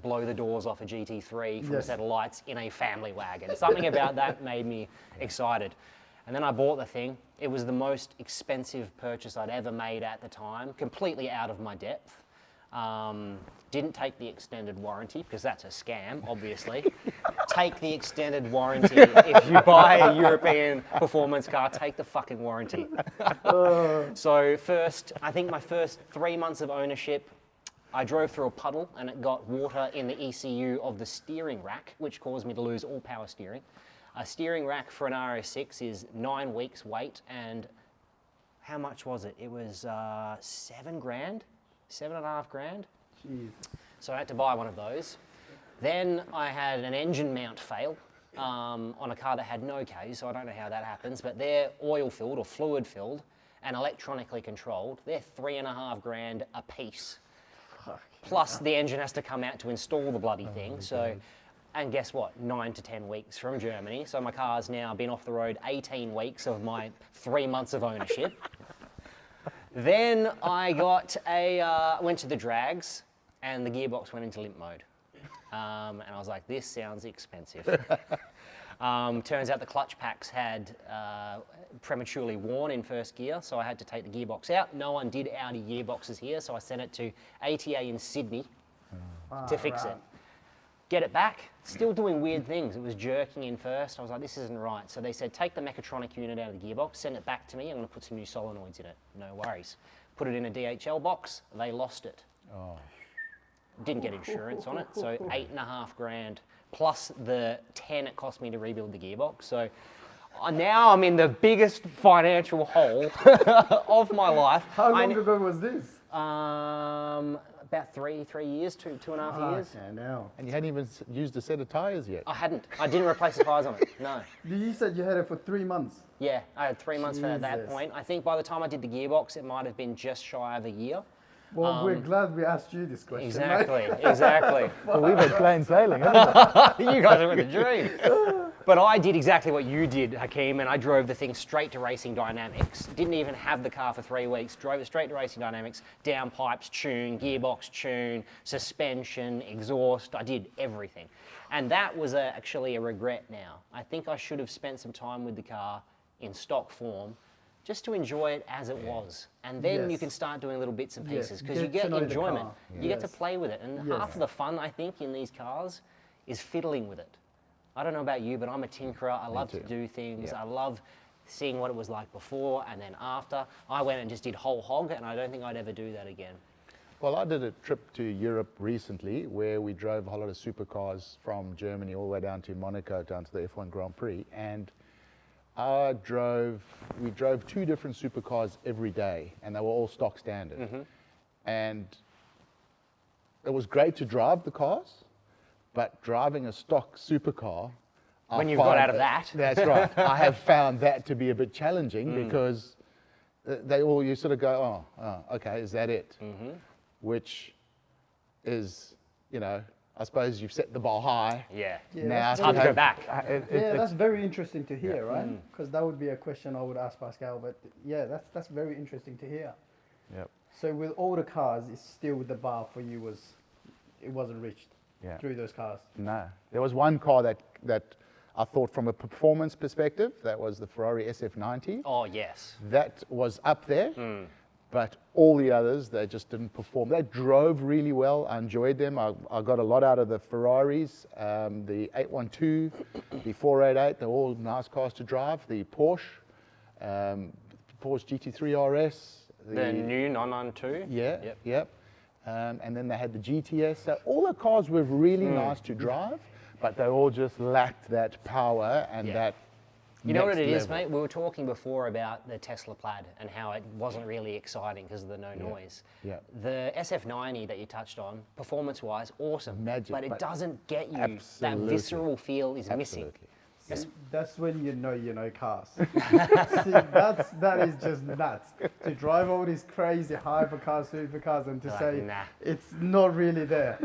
blow the doors off a GT3 from a set of lights in a family wagon. Something about that made me excited. And then I bought the thing. It was the most expensive purchase I'd ever made at the time, completely out of my depth. Didn't take the extended warranty because that's a scam, obviously. Take the extended warranty. If you buy a European performance car, take the fucking warranty. So I think my first 3 months of ownership, I drove through a puddle and it got water in the ECU of the steering rack, which caused me to lose all power steering. A steering rack for an RS6 is 9 weeks wait, and how much was it? It was $7,000, $7,500. Jeez. So I had to buy one of those. Then I had an engine mount fail on a car that had no K, so I don't know how that happens, but they're oil filled or fluid filled and electronically controlled. They're $3,500 a piece. Plus the engine has to come out to install the bloody thing. So, and guess what? 9 to 10 weeks from Germany. So my car's now been off the road 18 weeks of my 3 months of ownership. Then I went to the drags and the gearbox went into limp mode. And I was like, this sounds expensive. Turns out the clutch packs had prematurely worn in first gear, so I had to take the gearbox out. No one did Audi gearboxes here, so I sent it to ATA in Sydney to fix it. Get it back, still doing weird things. It was jerking in first. I was like, this isn't right. So they said, take the mechatronic unit out of the gearbox, send it back to me. I'm going to put some new solenoids in it. No worries. Put it in a DHL box. They lost it. Oh. Didn't get insurance on it, so $8,500 plus the 10 it cost me to rebuild the gearbox. So now I'm in the biggest financial hole of my life. How long ago was this? About 3 years, two and a half years. Okay, now. And you hadn't even used a set of tyres yet. I hadn't. I didn't replace the tyres on it. No. You said you had it for 3 months. Yeah, I had 3 months for that Jesus. point. I think by the time I did the gearbox, it might have been just shy of a year. Well, we're glad we asked you this question. Exactly, exactly. Well, we've had plain sailing, haven't we? You guys are with the dream. But I did exactly what you did, Hakim, and I drove the thing straight to Racing Dynamics. Didn't even have the car for 3 weeks. Drove it straight to Racing Dynamics, downpipes, tune, gearbox, tune, suspension, exhaust. I did everything. And that was actually a regret now. I think I should have spent some time with the car in stock form just to enjoy it as it was. And then you Yes. can start doing little bits and Yes, pieces because you get to get know the enjoyment. car. You get to Yes. play with it. And Yes. half of the fun, I think, in these cars is fiddling with it. I don't know about you, but I'm a tinkerer. I love to too. do things. Yeah. I love seeing what it was like before and then after. I went and just did whole hog, and I don't think I'd ever do that again. Well, I did a trip to Europe recently where we drove a whole lot of supercars from Germany all the way down to Monaco, down to the F1 Grand Prix. And we drove 2 different supercars every day, and they were all stock standard. And it was great to drive the cars, but driving a stock supercar, When you've got out of that. That's right. I have found that to be a bit challenging because you sort of go, oh, okay, is that it? Which is, I suppose you've set the bar high. Yeah. Now It's hard to go back. Yeah, that's very interesting to hear, right? Because that would be a question I would ask Pascal. But yeah, that's very interesting to hear. Yep. So with all the cars, it's still the bar for you wasn't reached Yeah. through those cars. No. There was one car that I thought from a performance perspective, that was the Ferrari SF90. Oh, yes. That was up there, but all the others, they just didn't perform. They drove really well. I enjoyed them. I got a lot out of the Ferraris, the 812, the 488. They're all nice cars to drive. The Porsche GT3 RS. The new 992. Yeah, Yep. yep. And then they had the GTS. So all the cars were really nice to drive, but they all just lacked that power and Yeah. that. You know what next it is, level. mate? We were talking before about the Tesla Plaid and how it wasn't really exciting because of the no noise. Yeah. The SF90 that you touched on, performance-wise, awesome. Magic, but it but doesn't get you. That absolutely. visceral feel is missing. Absolutely. That's when you know cars. See, that is just nuts. To drive all these crazy hypercars, supercars, and to Like, say nah. it's not really there.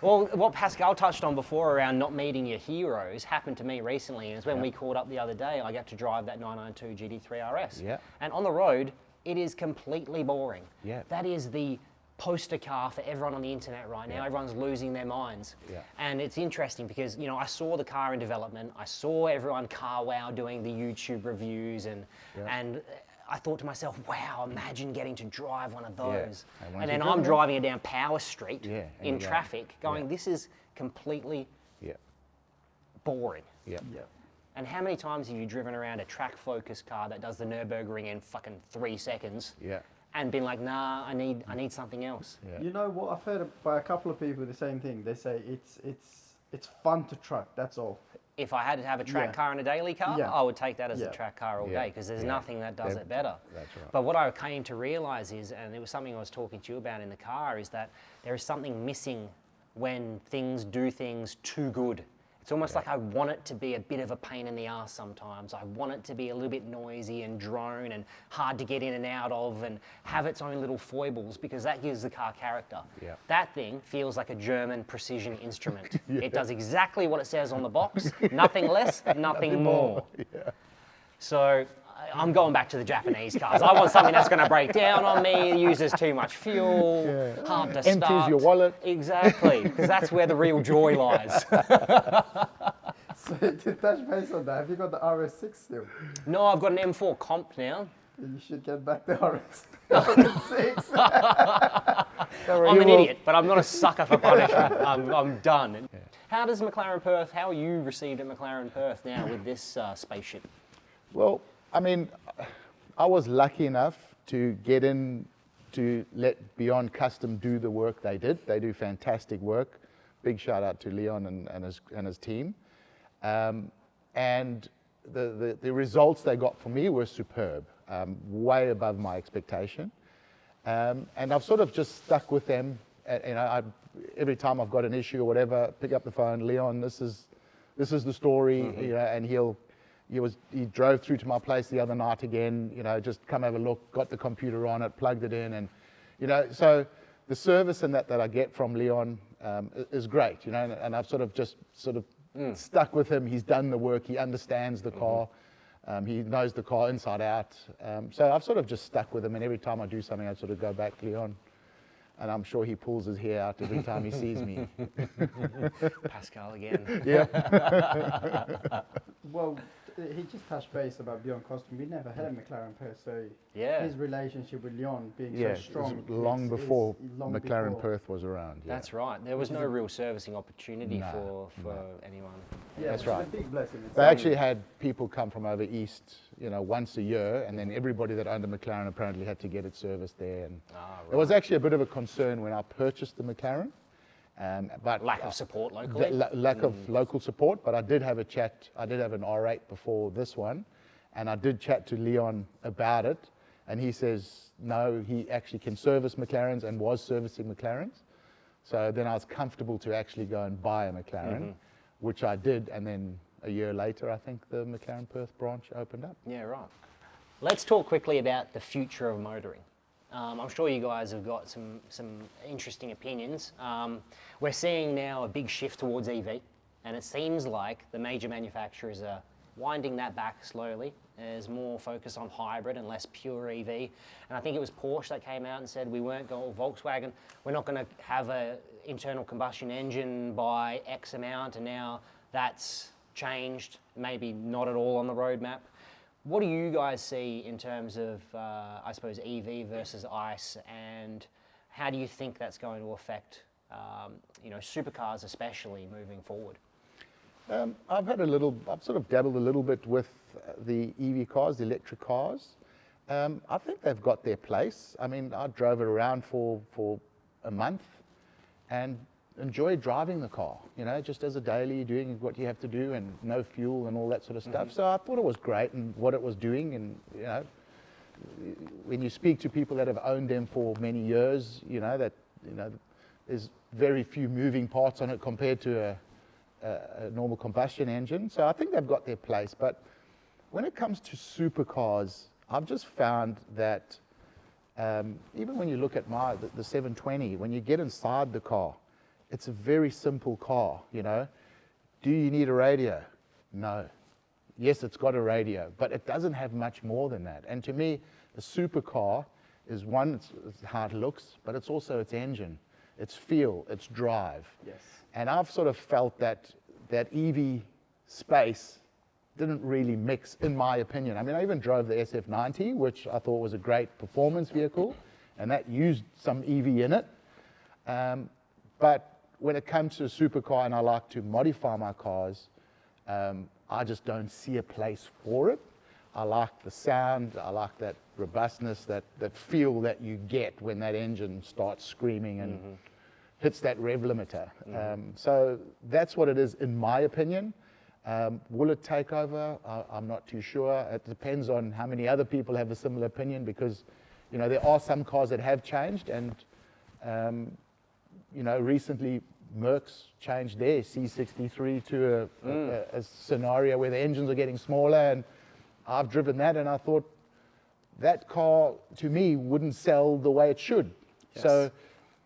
Well, what Pascal touched on before around not meeting your heroes happened to me recently. And it's when we caught up the other day, I got to drive that 992 GT3 RS. Yeah. And on the road, it is completely boring. Yeah. That is the poster car for everyone on the internet right now. Everyone's losing their minds. Yeah. And it's interesting because, I saw the car in development. I saw everyone car wow doing the YouTube reviews and I thought to myself, wow, imagine getting to drive one of those. And once And then you drive I'm it- driving it down Power Street Yeah, and in you go, traffic going, this is completely Yeah. boring. Yeah. Yeah. And how many times have you driven around a track-focused car that does the Nürburgring in fucking 3 seconds Yeah. and been like, nah, I need something else. Yeah. You know what? I've heard by a couple of people the same thing. They say it's fun to truck. That's all. If I had to have a track Yeah. car and a daily car, Yeah. I would take that as Yeah. a track car all Yeah. day because there's Yeah. nothing that does it better. That's right. But what I came to realize is, and it was something I was talking to you about in the car, is that there is something missing when things do things too good. It's almost like I want it to be a bit of a pain in the ass sometimes. I want it to be a little bit noisy and drone and hard to get in and out of and have its own little foibles because that gives the car character. Yeah. That thing feels like a German precision instrument. It does exactly what it says on the box, nothing less, nothing more. Yeah. So I'm going back to the Japanese cars. I want something that's going to break down on me, uses too much fuel, hard to start. Empties your wallet. Exactly, because that's where the real joy lies. So to touch base on that, have you got the RS6 still? No, I've got an M4 comp now. You should get back the RS6. I'm an idiot, but I'm not a sucker for punishment. I'm done. How does McLaren Perth, how are you received at McLaren Perth now with this spaceship? Well, I mean, I was lucky enough to get in to let Beyond Custom do the work they did. They do fantastic work. Big shout out to Leon and his team. And the results they got for me were superb, way above my expectation. And I've sort of just stuck with them. Every time I've got an issue or whatever, pick up the phone, Leon, this is the story, and he drove through to my place the other night again, just come have a look, got the computer on it, plugged it in, and, so the service and that I get from Leon is great, and I've sort of stuck with him. He's done the work, he understands the car, he knows the car inside out. So I've sort of just stuck with him, and every time I do something, I sort of go back, Leon, and I'm sure he pulls his hair out every time he sees me. Pascal again. Yeah. Well, he just touched base about Beyond Custom. We never had a McLaren Perth, so Yeah. his relationship with Leon being Yeah, so strong. it was long before long McLaren before. Perth was around. Yeah. That's right. There was no real servicing opportunity No, for anyone. Yeah, That's which is right. a big blessing. It's They actually had people come from over east, once a year, and then everybody that owned a McLaren apparently had to get it serviced there. And it was actually a bit of a concern when I purchased the McLaren, but Lack of support locally. lack of local support. But I did have a chat. I did have an R8 before this one, and I did chat to Leon about it, and he says no, he actually can service McLarens and was servicing McLarens. So then I was comfortable to actually go and buy a McLaren, which I did, and then a year later, I think the McLaren Perth branch opened up. Yeah, right. Let's talk quickly about the future of motoring. I'm sure you guys have got some interesting opinions. We're seeing now a big shift towards EV, and it seems like the major manufacturers are winding that back slowly. There's more focus on hybrid and less pure EV. And I think it was Porsche that came out and said we weren't going, Volkswagen, we're not going to have an internal combustion engine by X amount, and now that's changed, maybe not at all on the roadmap. What do you guys see in terms of, I suppose, EV versus ICE, and how do you think that's going to affect, supercars especially moving forward? I've sort of dabbled a little bit with the EV cars, the electric cars. I think they've got their place. I mean, I drove it around for a month and enjoyed driving the car, just as a daily, doing what you have to do and no fuel and all that sort of stuff. So I thought it was great and what it was doing. And, when you speak to people that have owned them for many years, there's very few moving parts on it compared to a normal combustion engine. So I think they've got their place. But when it comes to supercars, I've just found that even when you look at the 720, when you get inside the car, it's a very simple car, Do you need a radio? No. Yes, it's got a radio, but it doesn't have much more than that. And to me, a supercar is one, it's how it looks, but it's also its engine, its feel, its drive. Yes. And I've sort of felt that EV space didn't really mix, in my opinion. I mean, I even drove the SF90, which I thought was a great performance vehicle, and that used some EV in it. But when it comes to a supercar and I like to modify my cars, I just don't see a place for it. I like the sound, I like that robustness, that feel that you get when that engine starts screaming and hits that rev limiter. So that's what it is, in my opinion. Will it take over? I'm not too sure. It depends on how many other people have a similar opinion, because there are some cars that have changed, and recently Merck's changed their C63 to a scenario where the engines are getting smaller, and I've driven that, and I thought that car to me wouldn't sell the way it should. Yes. So,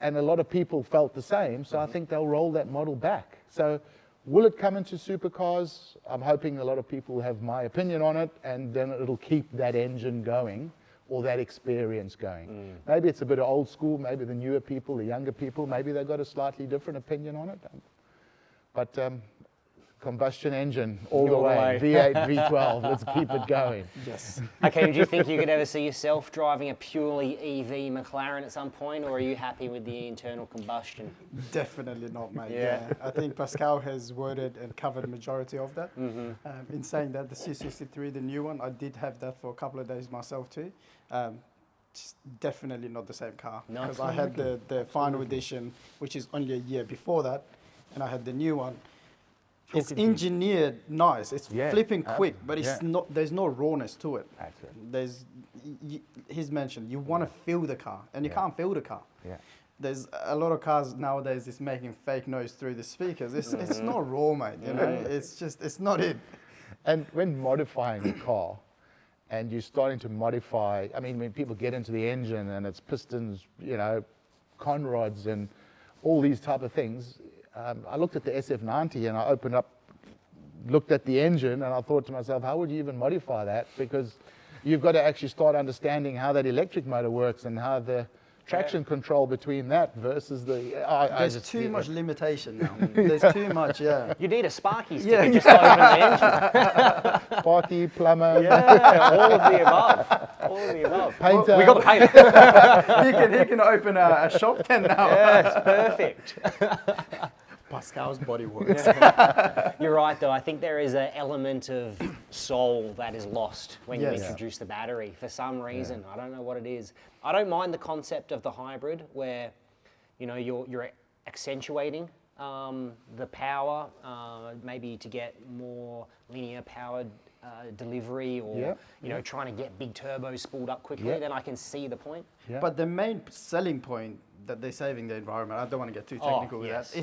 and a lot of people felt the same. So I think they'll roll that model back. So will it come into supercars? I'm hoping a lot of people have my opinion on it, and then it'll keep that engine going or that experience going. Maybe it's a bit of old school. Maybe the newer people, the younger people, maybe they've got a slightly different opinion on it. But combustion engine all the way, V8, V12, let's keep it going. Yes. Okay, do you think you could ever see yourself driving a purely EV McLaren at some point, or are you happy with the internal combustion? Definitely not, mate. Yeah. I think Pascal has worded and covered majority of that. In saying that, the C63, the new one, I did have that for a couple of days myself too. Just definitely not the same car. No. Because I had the final edition, which is only a year before that, and I had the new one. It's engineered nice. It's Yeah, flipping quick, but it's yeah. not. There's no rawness to it. That's it. There's, he's mentioned, you want to feel the car, and you can't feel the car. Yeah. There's a lot of cars nowadays is making fake noise through the speakers. It's not raw, mate. You know, it's not it. And when modifying a car, and you're starting to modify, I mean, when people get into the engine and it's pistons, you know, conrods and all these type of things, I looked at the SF90 and I looked at the engine, and I thought to myself, how would you even modify that? Because you've got to actually start understanding how that electric motor works and how the traction control between that versus the... There's too much limitation now. There's too much, yeah. You need a Sparky sticker just to open the engine. Sparky, plumber, Yeah, all of the above. All of the above. painter. We got the painter. he can open a shop then now. Yeah, it's perfect. Pascal's body works. You're right, though. I think there is an element of soul that is lost when you Yes. introduce the battery for some reason. I don't know what it is. I don't mind the concept of the hybrid, where you know you're accentuating the power, maybe to get more linear powered delivery, or you know trying to get big turbos spooled up quickly. Yeah. Then I can see the point. Yeah. But the main selling point that they're saving the environment, I don't want to get too technical with yes. that.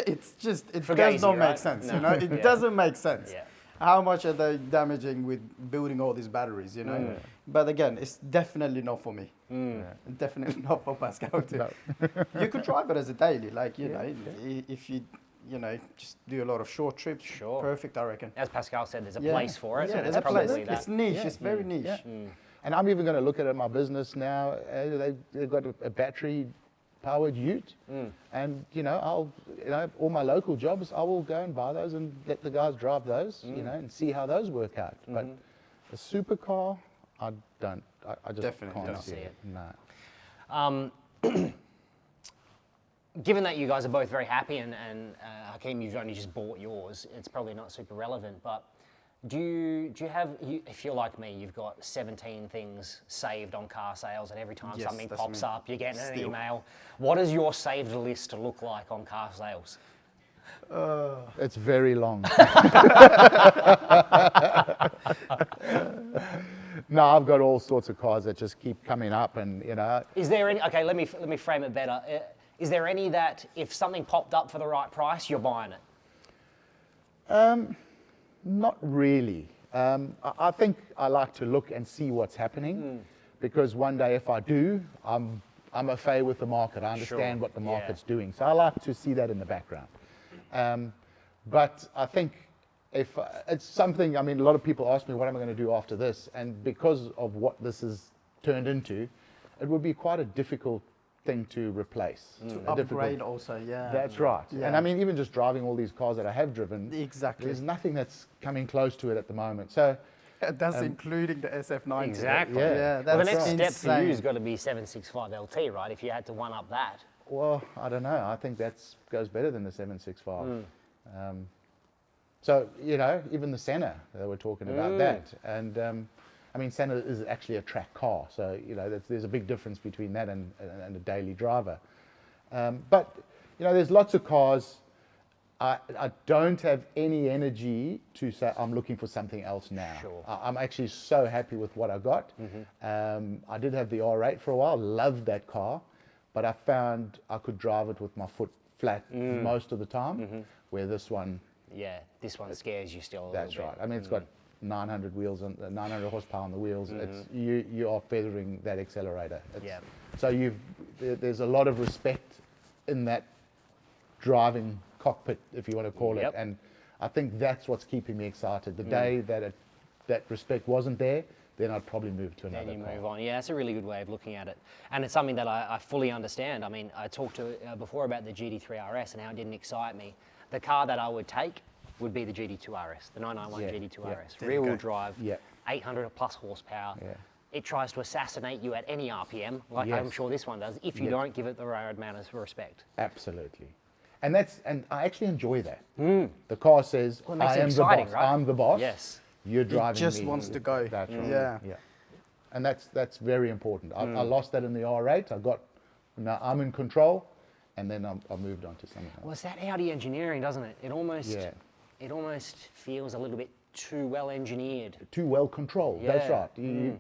It's just, it Fugazi, does not right? make sense, No. you know? It Yeah. doesn't make sense. Yeah. How much are they damaging with building all these batteries, you know? But again, it's definitely not for me. Definitely not for Pascal too. No. You could drive it as a daily, like, you know, if you know, just do a lot of short trips, Sure. perfect, I reckon. As Pascal said, there's a Yeah. place for it. Yeah, so there's it's a place. probably that. It's niche, it's very niche. Yeah. And I'm even going to look at it in my business now. They've got a battery-powered ute, and you know, all my local jobs, I will go and buy those and let the guys drive those, you know, and see how those work out. But a supercar, I just Definitely can't don't see see it. No. Given that you guys are both very happy, and Hakim, you've only just bought yours, it's probably not super relevant, but do you have, if you're like me, you've got 17 things saved on car sales, and every time Yes, something that's pops me. up, you're getting an Still. email. What does your saved list look like on car sales? It's very long. No, I've got all sorts of cars that just keep coming up, and you know. Is there any, okay, let me frame it better. Is there any that if something popped up for the right price, you're buying it? Not really. I think I like to look and see what's happening, because one day if I do, I'm au fait with the market. I understand what the market's doing. So I like to see that in the background. But I think if it's something, I mean, a lot of people ask me, what am I going to do after this? And because of what this has turned into, it would be quite a difficult thing to replace. To A difficult- upgrade also, yeah. That's right. Yeah. And I mean, even just driving all these cars that I have driven, Exactly. there's nothing that's coming close to it at the moment. So That's including the SF90. Exactly. Yeah. Yeah, Well, that's the next step for you insane. has got to be 765 LT, right? If you had to one up that. Well, I don't know. I think that goes better than the 765. So, you know, even the Senna, they were talking about that. And, I mean, Senna is actually a track car. So, you know, there's a big difference between that and a daily driver. But, you know, there's lots of cars. I don't have any energy to say I'm looking for something else now. Sure. I'm actually so happy with what I got. I did have the R8 for a while, loved that car. But I found I could drive it with my foot flat most of the time, where this one, Yeah, this one scares you still a that's little right. bit. I mean, it's got 900 wheels and 900 horsepower on the wheels. It's you are feathering that accelerator. Yeah. So there's a lot of respect in that driving cockpit, if you want to call Yep. it, and I think that's what's keeping me excited. The day that respect wasn't there, then I'd probably move to another Then you car. move on. Yeah, that's a really good way of looking at it. And it's something that I fully understand. I mean, I talked to before about the GT3 RS and how it didn't excite me. The car that I would take would be the GT2 RS, the 991 Yeah, GT2 yeah. RS. There you Rear-wheel go. drive, Yeah. 800 plus horsepower. Yeah. It tries to assassinate you at any RPM, like Yes. I'm sure this one does, if you Yes. don't give it the right amount of respect. Absolutely. And I actually enjoy that. The car says, Well, it makes I it am exciting, the boss. right? I'm the boss. Yes. You're driving just me. wants to go. That's right. Yeah. Yeah. And that's very important. I lost that in the R8. Now I'm in control, and then I moved on to something else. Well, it's that Audi engineering, doesn't it? It almost, Yeah. it almost feels a little bit too well engineered. Too well controlled. That's Yeah. right.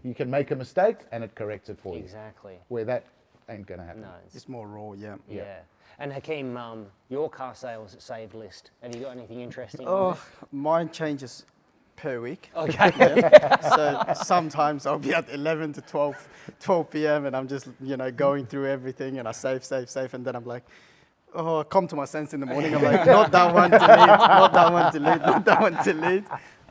You can make a mistake, and it corrects it for you. Exactly. Where that ain't going to happen. No, it's, It's more raw, yeah. yeah. And Hakim, your car sales saved list. Have you got anything interesting? Oh, on mine changes per week. there? Okay. So sometimes I'll be at 11 to 12 p.m. and I'm just, going through everything and I save. And then I'm like, I come to my sense in the morning. I'm like, not that one to lead, not that one to lead, not that one to lead.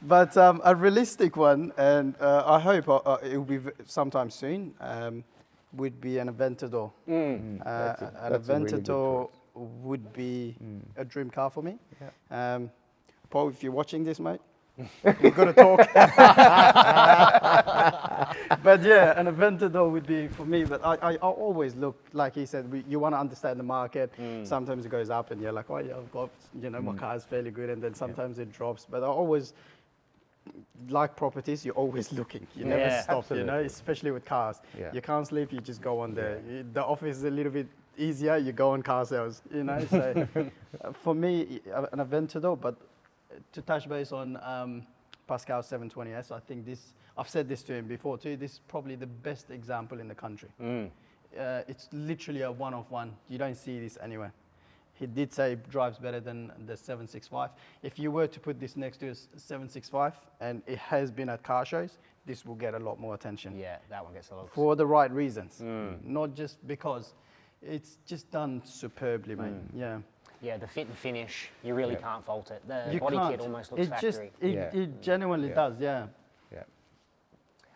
But a realistic one, and I hope it will be sometime soon, would be an Aventador. An That's a really good Aventador would be a dream car for me. Paul, if you're watching this, mate, we've got to talk. But yeah, an Aventador would be for me. But I always look, like he said, you want to understand the market. Sometimes it goes up and you're like, oh yeah, I've got, my car is fairly good. And then sometimes it drops. But I always, like properties, you're always looking. You never Yeah, stop, absolutely. especially with cars. Yeah. You can't sleep, you just go on there. The office is a little bit easier, you go on car sales, So for me, an Aventador, but to touch base on Pascal's 720S, I think I've said this to him before too, this is probably the best example in the country. It's literally a one-of-one. You don't see this anywhere. He did say it drives better than the 765. If you were to put this next to a 765, and it has been at car shows, this will get a lot more attention. Yeah, that one gets a lot. For the right reasons, not just because it's just done superbly, mate. Yeah. Yeah, the fit and finish, you really can't fault it. The You body can't. kit almost looks It just, factory. it genuinely does, yeah. Yeah.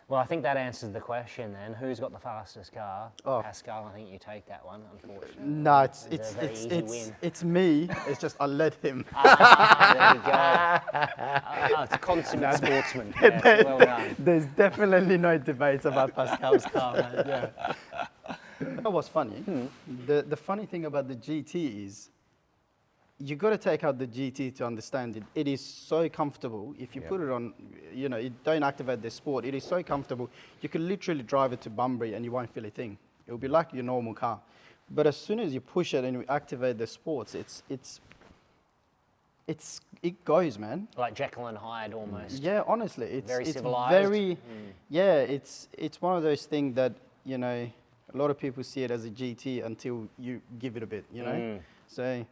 Well, I think that answers the question then. Who's got the fastest car? Oh. Pascal, I think you take that one, unfortunately. No, it's a very easy win. it's me. It's just I let him. There you go. It's a consummate sportsman. Yeah, well done. There's definitely no debates about Pascal's car, mate. Yeah. That was funny. The funny thing about the GT is you got to take out the GT to understand it. It is so comfortable. If you put it on, you don't activate the sport. It is so comfortable. You can literally drive it to Bunbury and you won't feel a thing. It will be like your normal car. But as soon as you push it and you activate the sports, it goes, man. Like Jekyll and Hyde almost. Yeah, honestly, it's Very it's civilized. very, yeah. It's one of those things that a lot of people see it as a GT until you give it a bit, So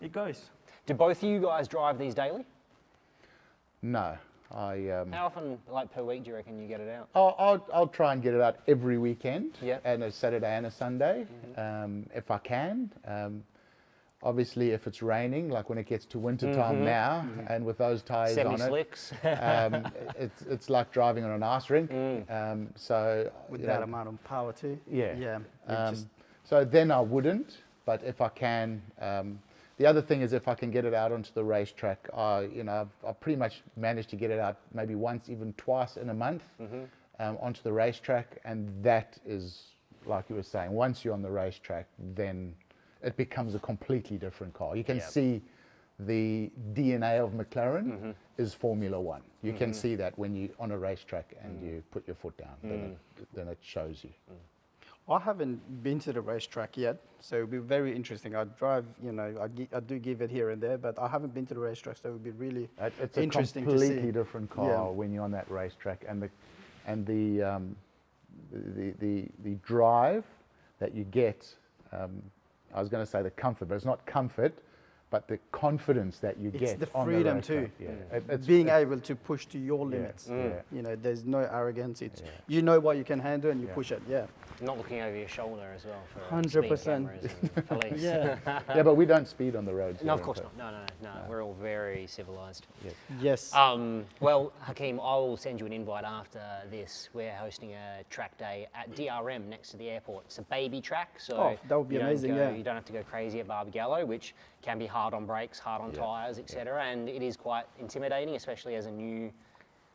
it goes. Do both of you guys drive these daily? No. How often, like per week, do you reckon you get it out? I'll try and get it out every weekend, Yeah. and a Saturday and a Sunday, if I can. Obviously, if it's raining, like when it gets to winter time now, and with those tyres on it, Semi-slicks. it's like driving on an ice rink. So With you that know, amount of power too. Yeah. Yeah. so then I wouldn't, but if I can, the other thing is if I can get it out onto the racetrack, I've pretty much managed to get it out maybe once, even twice in a month onto the racetrack, and that is, like you were saying, once you're on the racetrack, then it becomes a completely different car. You can see the DNA of McLaren is Formula One. You can see that when you're on a racetrack and you put your foot down, then it shows you. I haven't been to the racetrack yet, so it'll be very interesting. I drive, I do give it here and there, but I haven't been to the racetrack, so it would be really It's interesting a to see. completely different car when you're on that racetrack, and the drive that you get I was going to say the comfort, but it's not comfort, but the confidence that you It's get the on freedom road too. track. Yeah. Being able to push to your limits. Yeah. You know, there's no arrogance. It's you know what you can handle and you Yeah. push it. Yeah. Not looking over your shoulder as well for 100%. speed cameras and police. Yeah. Yeah, but we don't speed on the roads. No, here of in course Perth. not. No. We're all very civilised. Yes. Yes. Well, Hakim, I will send you an invite after this. We're hosting a track day at DRM next to the airport. It's a baby track, so Oh, that would be amazing, yeah. You don't have to go crazy at Barbagallo, which can be hard on brakes, hard on tyres, etc. And it is quite intimidating, especially as a new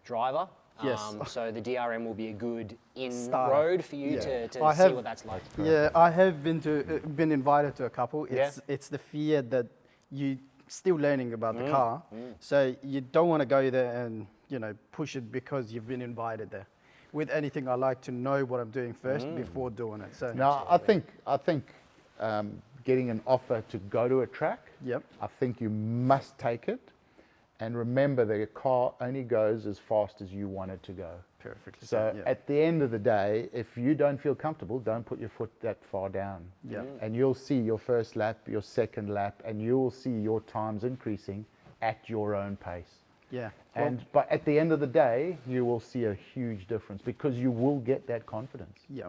driver. Yes. So the DRM will be a good Start. road for you Yeah. to I see have- what that's like. Yeah, I have been invited to a couple. Yeah. It's the fear that you still learning about the car, so you don't want to go there and push it because you've been invited there. With anything, I like to know what I'm doing first before doing it. So No, I think getting an offer to go to a track, Yep. I think you must take it. And remember, the car only goes as fast as you want it to go. Perfectly. So yeah. at the end of the day, if you don't feel comfortable, don't put your foot that far down. Yeah. And you'll see your first lap, your second lap, and you'll see your times increasing at your own pace. Yeah. But at the end of the day, you will see a huge difference because you will get that confidence. Yeah.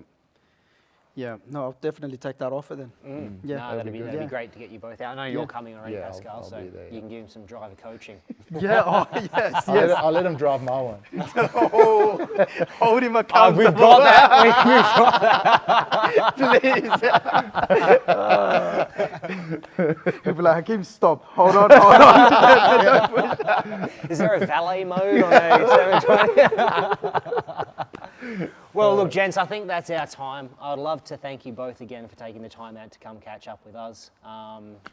Yeah. No, I'll definitely take that offer then. Yeah. No, that'd be Yeah. great to get you both out. I know you're coming already, Yeah, Pascal, I'll so be there, you can give him some driver coaching. Yeah. Oh, yes. I'll let him drive my one. Oh, hold him accountable. We've got that. Please. He'll be like, Hakim, stop. Hold on. Is there a valet mode on a 720? Well, look, gents, I think that's our time. I'd love to thank you both again for taking the time out to come catch up with us.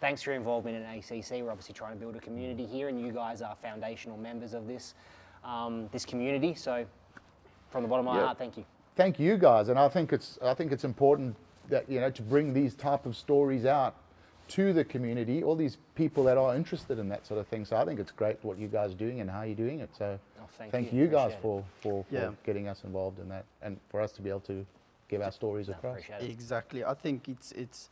Thanks for your involvement in ACC. We're obviously trying to build a community here, and you guys are foundational members of this this community. So, from the bottom of my heart, thank you. Thank you guys, and I think it's important that to bring these type of stories out to the community, all these people that are interested in that sort of thing. So I think it's great what you guys are doing and how you're doing it. So thank you guys for getting us involved in that and for us to be able to give our stories across. Appreciate it. Exactly. I think it's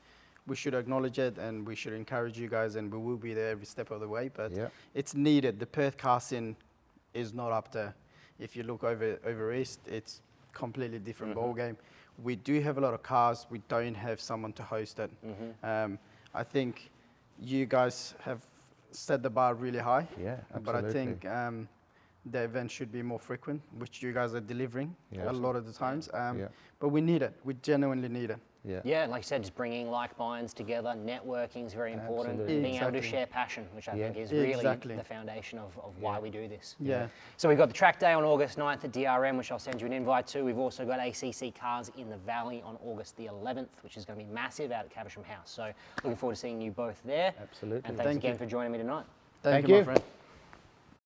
we should acknowledge it and we should encourage you guys, and we will be there every step of the way. But it's needed. The Perth car scene is not up there. If you look over east, it's completely different ball game. We do have a lot of cars. We don't have someone to host it. I think you guys have set the bar really high. Yeah, But I absolutely. think the event should be more frequent, which you guys are delivering a lot of the times. But we need it. We genuinely need it. Yeah, like I said, just bringing like minds together, networking is very important. Absolutely. Being able to Exactly. share passion, which I think is really Exactly. the foundation of why we do this. Yeah. So we've got the track day on August 9th at DRM, which I'll send you an invite to. We've also got ACC Cars in the Valley on August the 11th, which is going to be massive out at Caversham House. So looking forward to seeing you both there. Absolutely. And thanks Thank again you. for joining me tonight. Thank Thank you, my you. friend.